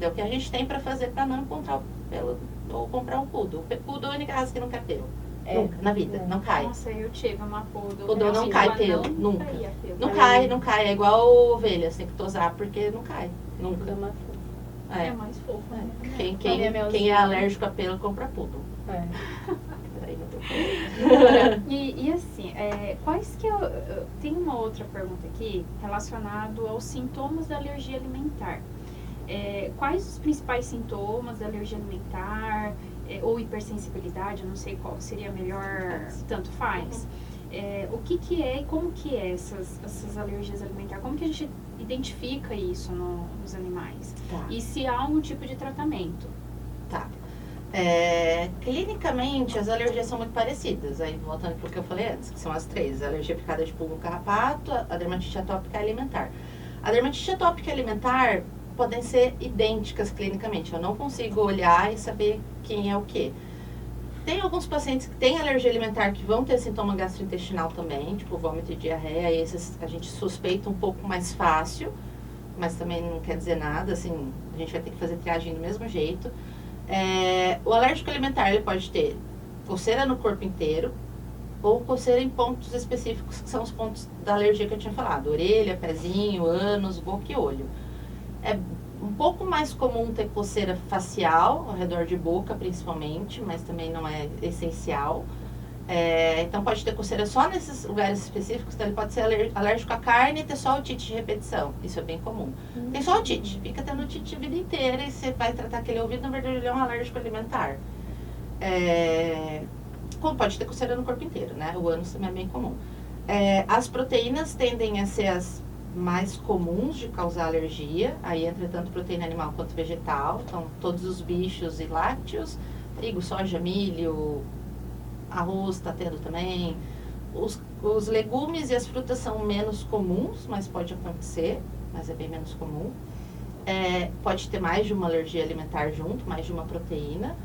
É o que a gente tem para fazer para não encontrar o pelo ou comprar um poodle. O poodle é a única raça que não quer pelo. Nunca, na vida, não cai. Nossa, eu tive uma poodle. Poodle não cai pelo, nunca. Não cai, é igual ovelha, você tem que tosar porque não cai, nunca. É mais fofo, né? Quem é alérgico a pelo compra poodle. E assim, quais que tem uma outra pergunta aqui relacionado aos sintomas da alergia alimentar. Quais os principais sintomas da alergia alimentar ou hipersensibilidade, eu não sei qual seria melhor, tanto faz. O que é e como que é essas alergias alimentares? Como que a gente identifica isso nos animais? E se há algum tipo de tratamento? Clinicamente, as alergias são muito parecidas. Aí, voltando para o que eu falei antes, que são as 3. A alergia picada de pulga, carrapato, a dermatite atópica alimentar. A dermatite atópica alimentar podem ser idênticas clinicamente. Eu não consigo olhar e saber quem é o quê. Tem alguns pacientes que têm alergia alimentar que vão ter sintoma gastrointestinal também, tipo vômito e diarreia. Esses a gente suspeita um pouco mais fácil, mas também não quer dizer nada, assim, a gente vai ter que fazer triagem do mesmo jeito. O alérgico alimentar, ele pode ter coceira no corpo inteiro ou coceira em pontos específicos, que são os pontos da alergia que eu tinha falado. Orelha, pezinho, ânus, boca e olho. É um pouco mais comum ter coceira facial, ao redor de boca principalmente, mas também não é essencial. Então pode ter coceira só nesses lugares específicos, então ele pode ser alérgico à carne e ter só otite de repetição. Isso é bem comum. Tem só otite, fica tendo otite a vida inteira e você vai tratar aquele ouvido, na verdade ele é um alérgico alimentar. Como pode ter coceira no corpo inteiro, né? O ânus também é bem comum. As proteínas tendem a ser as mais comuns de causar alergia, aí entra tanto proteína animal quanto vegetal, então todos os bichos e lácteos, trigo, soja, milho, arroz está tendo também. Os legumes e as frutas são menos comuns, mas pode acontecer, mas é bem menos comum. Pode ter mais de uma alergia alimentar junto, mais de uma proteína.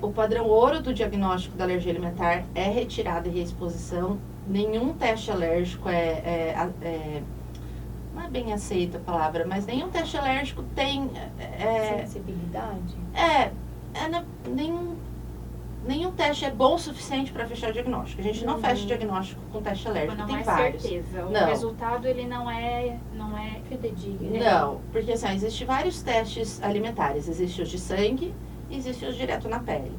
O padrão ouro do diagnóstico da alergia alimentar é retirada e reexposição. Nenhum teste alérgico não é bem aceita a palavra, mas nenhum teste alérgico tem... sensibilidade? Nenhum teste é bom o suficiente para fechar o diagnóstico. A gente não fecha o diagnóstico com teste alérgico, não tem é vários. Certeza. O não. resultado ele não é fidedigno. Não, porque assim, existem vários testes alimentares. Existem os de sangue e existem os direto na pele.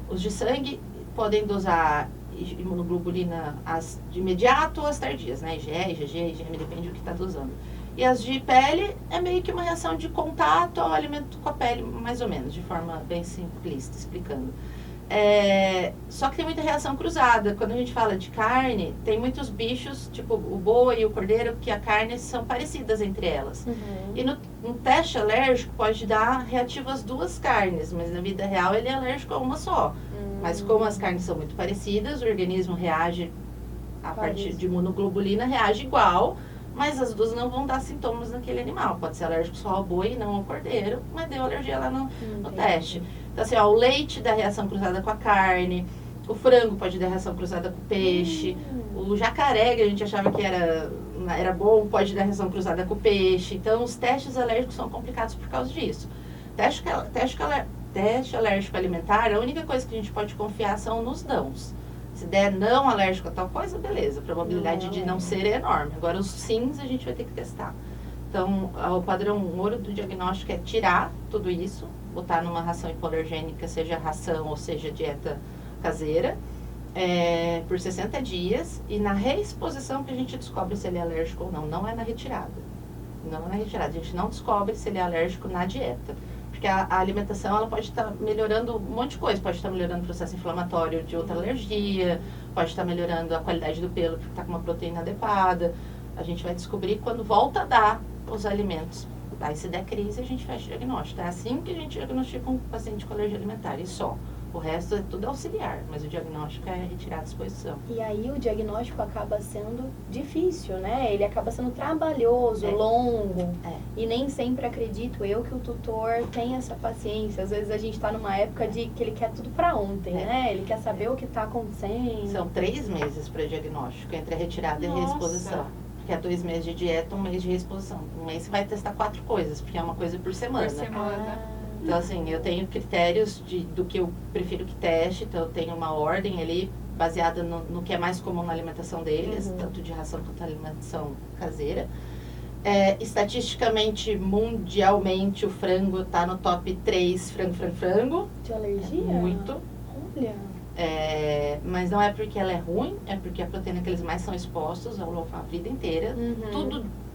Os de sangue podem dosar imunoglobulina de imediato ou as tardias, né? IgE, IgG, IgM, depende do que está dosando. E as de pele é meio que uma reação de contato ao alimento com a pele, mais ou menos, de forma bem simplista, explicando. Só que tem muita reação cruzada. Quando a gente fala de carne, tem muitos bichos, tipo o boi e o cordeiro, que a carne são parecidas entre elas. E no teste alérgico pode dar reativo às 2 carnes, mas na vida real ele é alérgico a uma só. Mas como as carnes são muito parecidas, o organismo reage, a partir de imunoglobulina reage igual, mas as 2 não vão dar sintomas naquele animal. Pode ser alérgico só ao boi e não ao cordeiro, mas deu alergia lá no teste. Então assim, o leite dá reação cruzada com a carne, O frango pode dar reação cruzada com peixe. O jacaré, que a gente achava que era bom, pode dar reação cruzada com peixe. Então, os testes alérgicos são complicados por causa disso. Teste alérgico alimentar, a única coisa que a gente pode confiar são nos nãos. Se der não alérgico a tal coisa, beleza. A probabilidade de não ser é enorme. Agora, os sims a gente vai ter que testar. Então, o padrão ouro do diagnóstico é tirar tudo isso, botar numa ração hipoalergênica, seja ração ou seja dieta caseira, por 60 dias. E na reexposição que a gente descobre se ele é alérgico ou não. Não é na retirada. Não é na retirada. A gente não descobre se ele é alérgico na dieta. Porque a alimentação ela pode estar melhorando um monte de coisa. Pode estar melhorando o processo inflamatório de outra alergia, pode estar melhorando a qualidade do pelo porque está com uma proteína adequada. A gente vai descobrir quando volta a dar os alimentos. Aí se der crise a gente faz diagnóstico. É assim que a gente diagnostica um paciente com alergia alimentar e só. O resto é tudo auxiliar, mas o diagnóstico é retirar a disposição. E aí o diagnóstico acaba sendo difícil, né? Ele acaba sendo trabalhoso, longo. E nem sempre acredito eu que o tutor tem essa paciência. Às vezes a gente está numa época de que ele quer tudo para ontem, né? Ele quer saber o que está acontecendo. São 3 meses para diagnóstico, entre a retirada e a reexposição. Porque é 2 meses de dieta, 1 mês de reexposição. 1 mês você vai testar 4 coisas, porque é uma coisa por semana. Então, assim, eu tenho critérios do que eu prefiro que teste. Então, eu tenho uma ordem ali baseada no que é mais comum na alimentação deles, tanto de ração quanto alimentação caseira. Estatisticamente, mundialmente, o frango está no top 3 frango. De alergia? Muito. Olha. Mas não é porque ela é ruim, é porque a proteína que eles mais são expostos a vida inteira.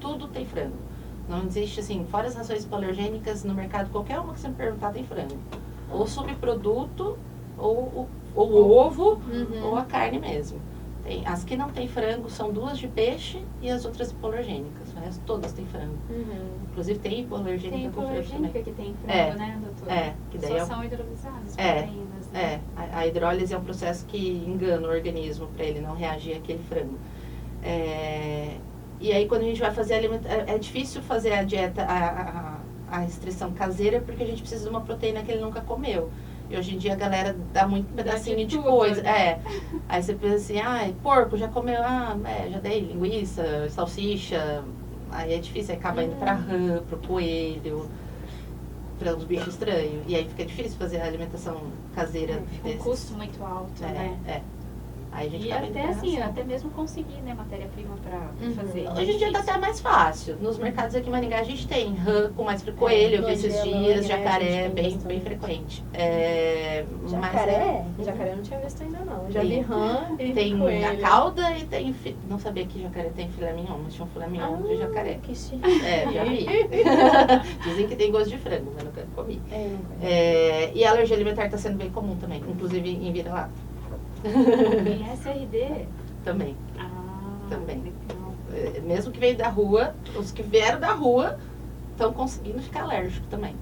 Tudo tem frango. Não existe, assim, fora as rações hipoalergênicas no mercado, qualquer uma que você me perguntar tem frango. Ou subproduto, ou o ovo, ou a carne mesmo. As que não tem frango são 2 de peixe e as outras hipoalergênicas. O resto todas têm frango. Inclusive tem hipoalergênica com frango também. Tem hipoalergênica que tem frango, né, doutora? Que daí são hidrolisadas proteínas, né? A hidrólise é um processo que engana o organismo para ele não reagir àquele frango. E aí quando a gente vai fazer é difícil fazer a dieta, a restrição caseira, porque a gente precisa de uma proteína que ele nunca comeu. E hoje em dia a galera dá muito pedacinho de coisa. Né? Aí você pensa assim, porco, já comeu? Já dei linguiça, salsicha. Aí é difícil, aí acaba indo pra rã, pro coelho, para os bichos estranhos. E aí fica difícil fazer a alimentação caseira. Fica um custo muito alto, né? Aí a gente e até assim, até mesmo conseguir, né, matéria-prima para fazer. Hoje em dia tá até mais fácil. Nos mercados aqui em Maringá a gente tem rã com mais coelho, eu vi esses dias, jacaré, bem frequente. Jacaré? Jacaré eu não tinha visto ainda não. Já vi rã e tem coelho. a cauda e tem... Não sabia que jacaré tem filé mignon, mas tinha um filé mignon de jacaré. Que chique. Já vi. Dizem que tem gosto de frango, mas nunca comi. E a alergia alimentar tá sendo bem comum também, inclusive em vira-lata. Em SRD? Também. Também. Legal. Mesmo que veio da rua, os que vieram da rua estão conseguindo ficar alérgicos também.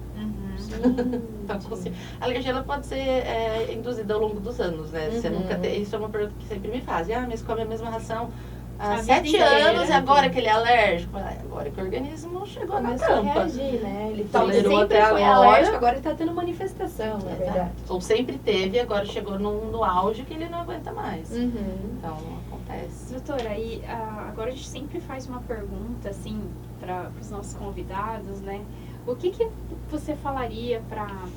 A alergia ela pode ser induzida ao longo dos anos, né? Você nunca tem, isso é uma pergunta que sempre me fazem. Mas come a mesma ração há 7 anos e agora que ele é alérgico? Agora que o organismo chegou na tampa. Reagir, né? Ele tolerou sempre até foi agora. alérgico, agora ele tá tendo manifestação, na verdade. Ou sempre teve, agora chegou no auge que ele não aguenta mais. Então, acontece. Doutora, e agora a gente sempre faz uma pergunta, assim, para os nossos convidados, né? O que você falaria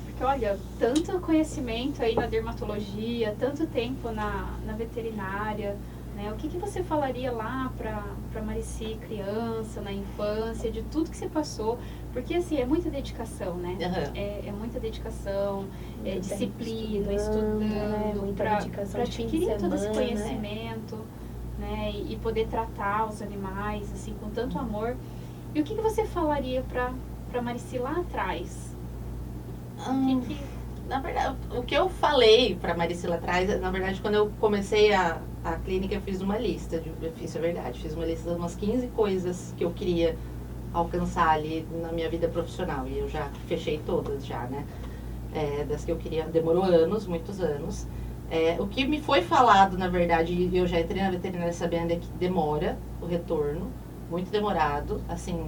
porque olha, tanto conhecimento aí na dermatologia, tanto tempo na veterinária, né? O que você falaria lá para Marici, criança, na infância, de tudo que você passou? Porque, assim, é muita dedicação, né? É muita dedicação, disciplina, estudando, para adquirir todo esse conhecimento, né? E poder tratar os animais, assim, com tanto amor. E o que você falaria para Marici lá atrás? Na verdade, o que eu falei para Marici lá atrás, na verdade, quando eu comecei a clínica, eu fiz uma lista, isso é verdade, fiz uma lista de umas 15 coisas que eu queria alcançar ali na minha vida profissional, e eu já fechei todas já, né? Das que eu queria, demorou anos, muitos anos. O que me foi falado, na verdade, e eu já entrei na veterinária sabendo, é que demora o retorno, muito demorado, assim,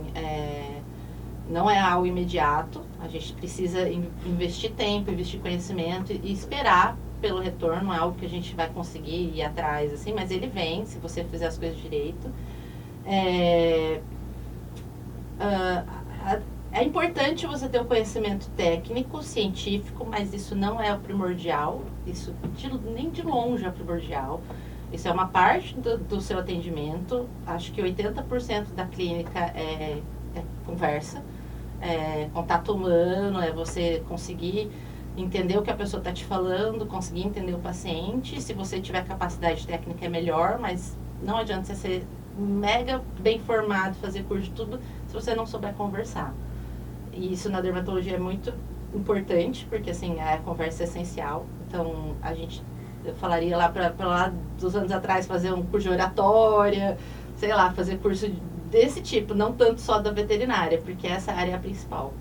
não é algo imediato, a gente precisa investir tempo, investir conhecimento e esperar pelo retorno, não é algo que a gente vai conseguir ir atrás, assim, mas ele vem, se você fizer as coisas direito. É importante você ter o conhecimento técnico, científico, mas isso não é o primordial, isso nem de longe é o primordial. Isso é uma parte do seu atendimento. Acho que 80% da clínica é conversa, contato humano, é você conseguir entender o que a pessoa está te falando, conseguir entender o paciente. Se você tiver capacidade técnica é melhor, mas não adianta você ser mega bem formado, fazer curso de tudo, se você não souber conversar. E isso na dermatologia é muito importante, porque assim, a conversa é essencial. Então, eu falaria lá para lá dos anos atrás, fazer um curso de oratória, sei lá, fazer curso desse tipo, não tanto só da veterinária, porque essa área é a principal.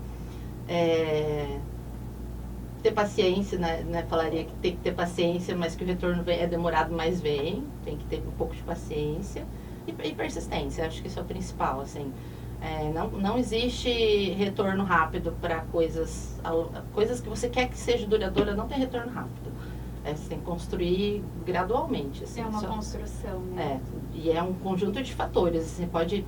Ter paciência, né? Falaria que tem que ter paciência, mas que o retorno é demorado, mas vem. Tem que ter um pouco de paciência e persistência, acho que isso é o principal, assim. Não existe retorno rápido para coisas que você quer que seja duradoura, não tem retorno rápido. Você tem que construir gradualmente. Assim, é uma construção, né? E é um conjunto de fatores. Você pode...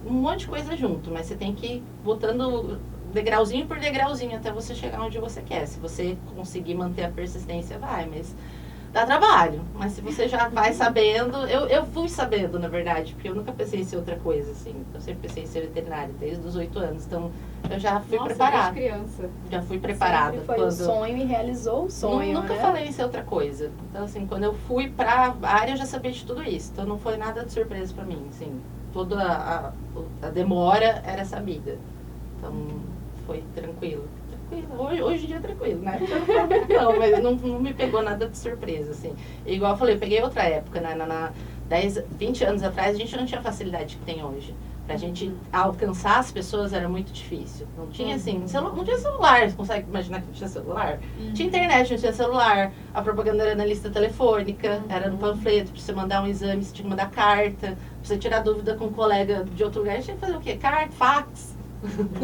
um monte de coisa junto, mas você tem que ir botando degrauzinho por degrauzinho até você chegar onde você quer. Se você conseguir manter a persistência, vai, mas dá trabalho. Mas se você já vai sabendo... Eu fui sabendo, na verdade, porque eu nunca pensei em ser outra coisa, assim. Eu sempre pensei em ser veterinária, desde os 8 anos. Então, eu já fui preparada. Desde criança. Já fui preparada. Sempre foi o sonho e realizou o sonho, Nunca né? falei em ser outra coisa. Então, assim, quando eu fui pra área, eu já sabia de tudo isso. Então, não foi nada de surpresa pra mim, assim. Toda a demora era sabida. Então, foi tranquilo. Hoje em dia é tranquilo, né? Não, mas não me pegou nada de surpresa, assim. Igual eu falei, eu peguei outra época, né? 20 anos atrás, a gente não tinha a facilidade que tem hoje. Pra gente alcançar as pessoas era muito difícil. Não tinha, assim, não tinha celular. Você consegue imaginar que não tinha celular? Tinha internet, não tinha celular. A propaganda era na lista telefônica, era no panfleto. Pra você mandar um exame, você tinha que mandar carta. Pra você tirar dúvida com um colega de outro lugar, tinha que fazer o quê? Carta, fax.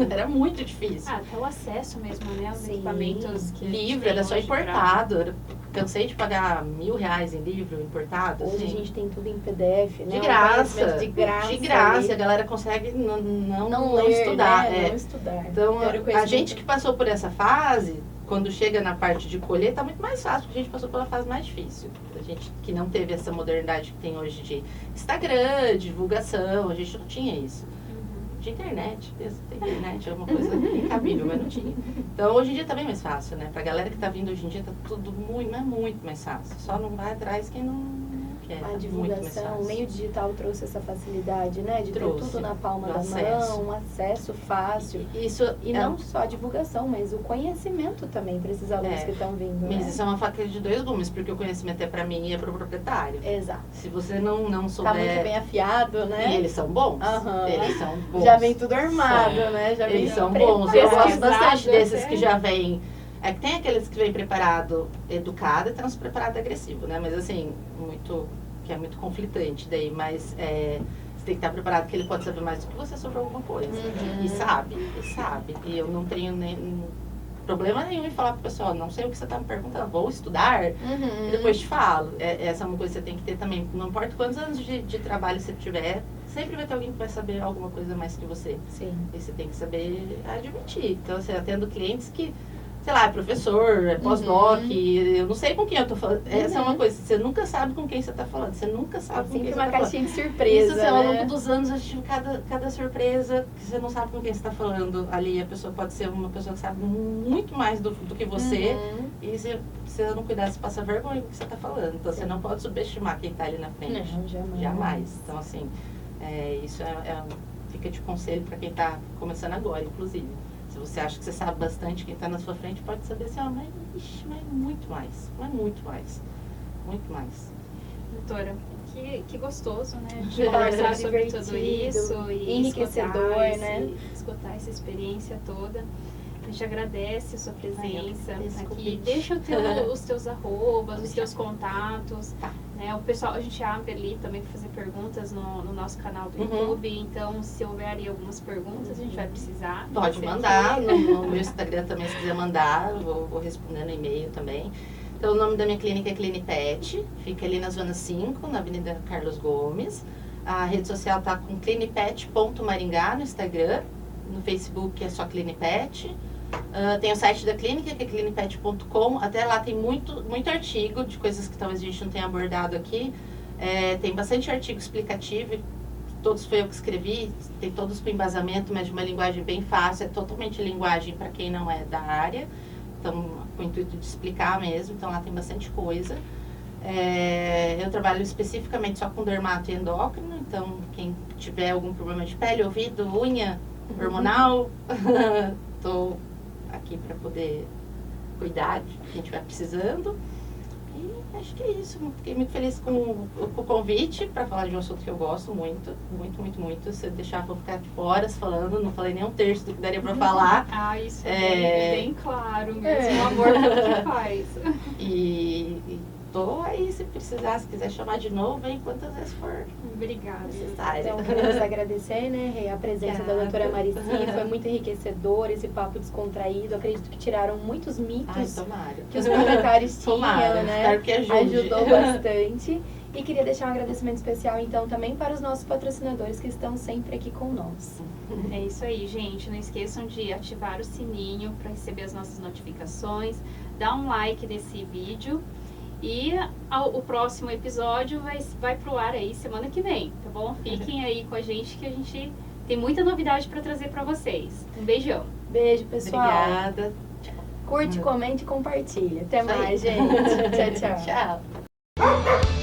Era muito difícil. Até o acesso mesmo, né? Os Sim. equipamentos que Livro, era só importado. Cansei de pagar R$1.000 em livro importado. Hoje assim. a gente tem tudo em PDF, né? De graça. De graça. De graça. ali. A galera consegue não ler, estudar. né? é. Não estudar. Então, Era o a conhecimento. gente que passou por essa fase, quando chega na parte de colher, tá muito mais fácil, porque a gente passou pela fase mais difícil. A gente que não teve essa modernidade que tem hoje de Instagram, divulgação, a gente não tinha isso. De internet, internet é uma coisa incabível, mas não tinha. Então, hoje em dia tá bem mais fácil, né? Pra galera que tá vindo hoje em dia, tá tudo muito mais fácil. Só não vai atrás quem não quer. A muito mais divulgação, o fácil. meio digital trouxe essa facilidade, né? De ter Trouxe. tudo na palma Do da acesso. mão, um acesso fácil. Isso E não só a divulgação, mas o conhecimento também para esses alunos que estão vindo, Mas né? isso é uma faca de dois gumes, porque o conhecimento é pra mim e é pro proprietário. Exato. Se você não souber... Tá muito bem afiado, né? E eles são bons. Aham. Eles são bons. Já vem tudo armado, né? Já vem Eles são preparado. bons. Eu gosto Pesquisado bastante desses até. que já vêm. É que tem aqueles que vêm preparado educado e tem uns preparado agressivo, né? Mas assim, que é muito conflitante daí. Mas você tem que estar preparado que ele pode saber mais do que você sobre alguma coisa. Uhum. E sabe. E eu não tenho nem problema nenhum em falar pro pessoal, não sei o que você tá me perguntando, vou estudar Uhum. e depois te falo. Essa é uma coisa que você tem que ter também. Não importa quantos anos de trabalho você tiver, sempre vai ter alguém que vai saber alguma coisa mais que você. Sim. E você tem que saber admitir. Então, você atendo clientes que, sei lá, é professor, é pós-doc, eu não sei com quem eu tô falando. Essa é uma coisa, você nunca sabe com quem você tá falando. Você nunca sabe com quem Sempre você uma tá falando. caixinha de surpresa, Isso, assim, ao né? longo dos anos, a gente cada surpresa, que você não sabe com quem você tá falando. Ali, a pessoa pode ser uma pessoa que sabe muito mais do que você. Uhum. E se você não cuidar, você passa vergonha do que você tá falando. Então, você Sim. não pode subestimar quem tá ali na frente. Não, jamais. Jamais. Então, assim, isso fica de conselho para quem está começando agora, inclusive. Se você acha que você sabe bastante, quem está na sua frente pode saber assim, mas muito mais. Mas muito mais. Muito mais. Doutora, que gostoso, né? De conversar sobre tudo Divertido, isso e enriquecedor, escutar né? escutar essa experiência toda. A gente agradece a sua presença agradeço o aqui. convite. Deixa os teus arrobas, os teus contatos. Tá. Né? O pessoal, a gente abre ali também para fazer perguntas no nosso canal do YouTube. Então, se houver ali algumas perguntas, a gente vai precisar. Pode Você mandar. aqui. No meu Instagram também, se quiser mandar. Eu vou responder no e-mail também. Então, o nome da minha clínica é Clinipet, fica ali na Zona 5, na Avenida Carlos Gomes. A rede social está com clinipet.maringá no Instagram, no Facebook é só Clinipet. Tem o site da clínica, que é clinipet.com, até lá tem muito artigo de coisas que talvez a gente não tenha abordado aqui. Tem bastante artigo explicativo, todos foi eu que escrevi, tem todos com embasamento, mas de uma linguagem bem fácil, é totalmente linguagem para quem não é da área, então com o intuito de explicar mesmo, então lá tem bastante coisa. Eu trabalho especificamente só com dermato e endócrino, então quem tiver algum problema de pele, ouvido, unha, hormonal, estou aqui para poder cuidar de quem estiver precisando. E acho que é isso. Fiquei muito feliz com o convite para falar de um assunto que eu gosto muito, muito. Se eu deixar, vou ficar tipo, horas falando, não falei nem um terço do que daria para falar. Isso é bem claro mesmo, o amor pelo que faz. E tô aí, se precisar, se quiser chamar de novo, vem quantas vezes for. Obrigada. Então, queremos agradecer, né, Rê, a presença da doutora Marici, foi muito enriquecedor esse papo descontraído, acredito que tiraram muitos mitos que os comentários tinham, né, espero que ajude. Ajudou bastante. E queria deixar um agradecimento especial, então, também para os nossos patrocinadores que estão sempre aqui com nós. É isso aí, gente. Não esqueçam de ativar o sininho para receber as nossas notificações, dar um like nesse vídeo. E o próximo episódio vai pro ar aí semana que vem, tá bom? Fiquem aí com a gente que a gente tem muita novidade para trazer para vocês. Um beijão. Beijo, pessoal. Obrigada. Curte, comente e compartilha. Até mais, gente. Tchau, tchau. Tchau.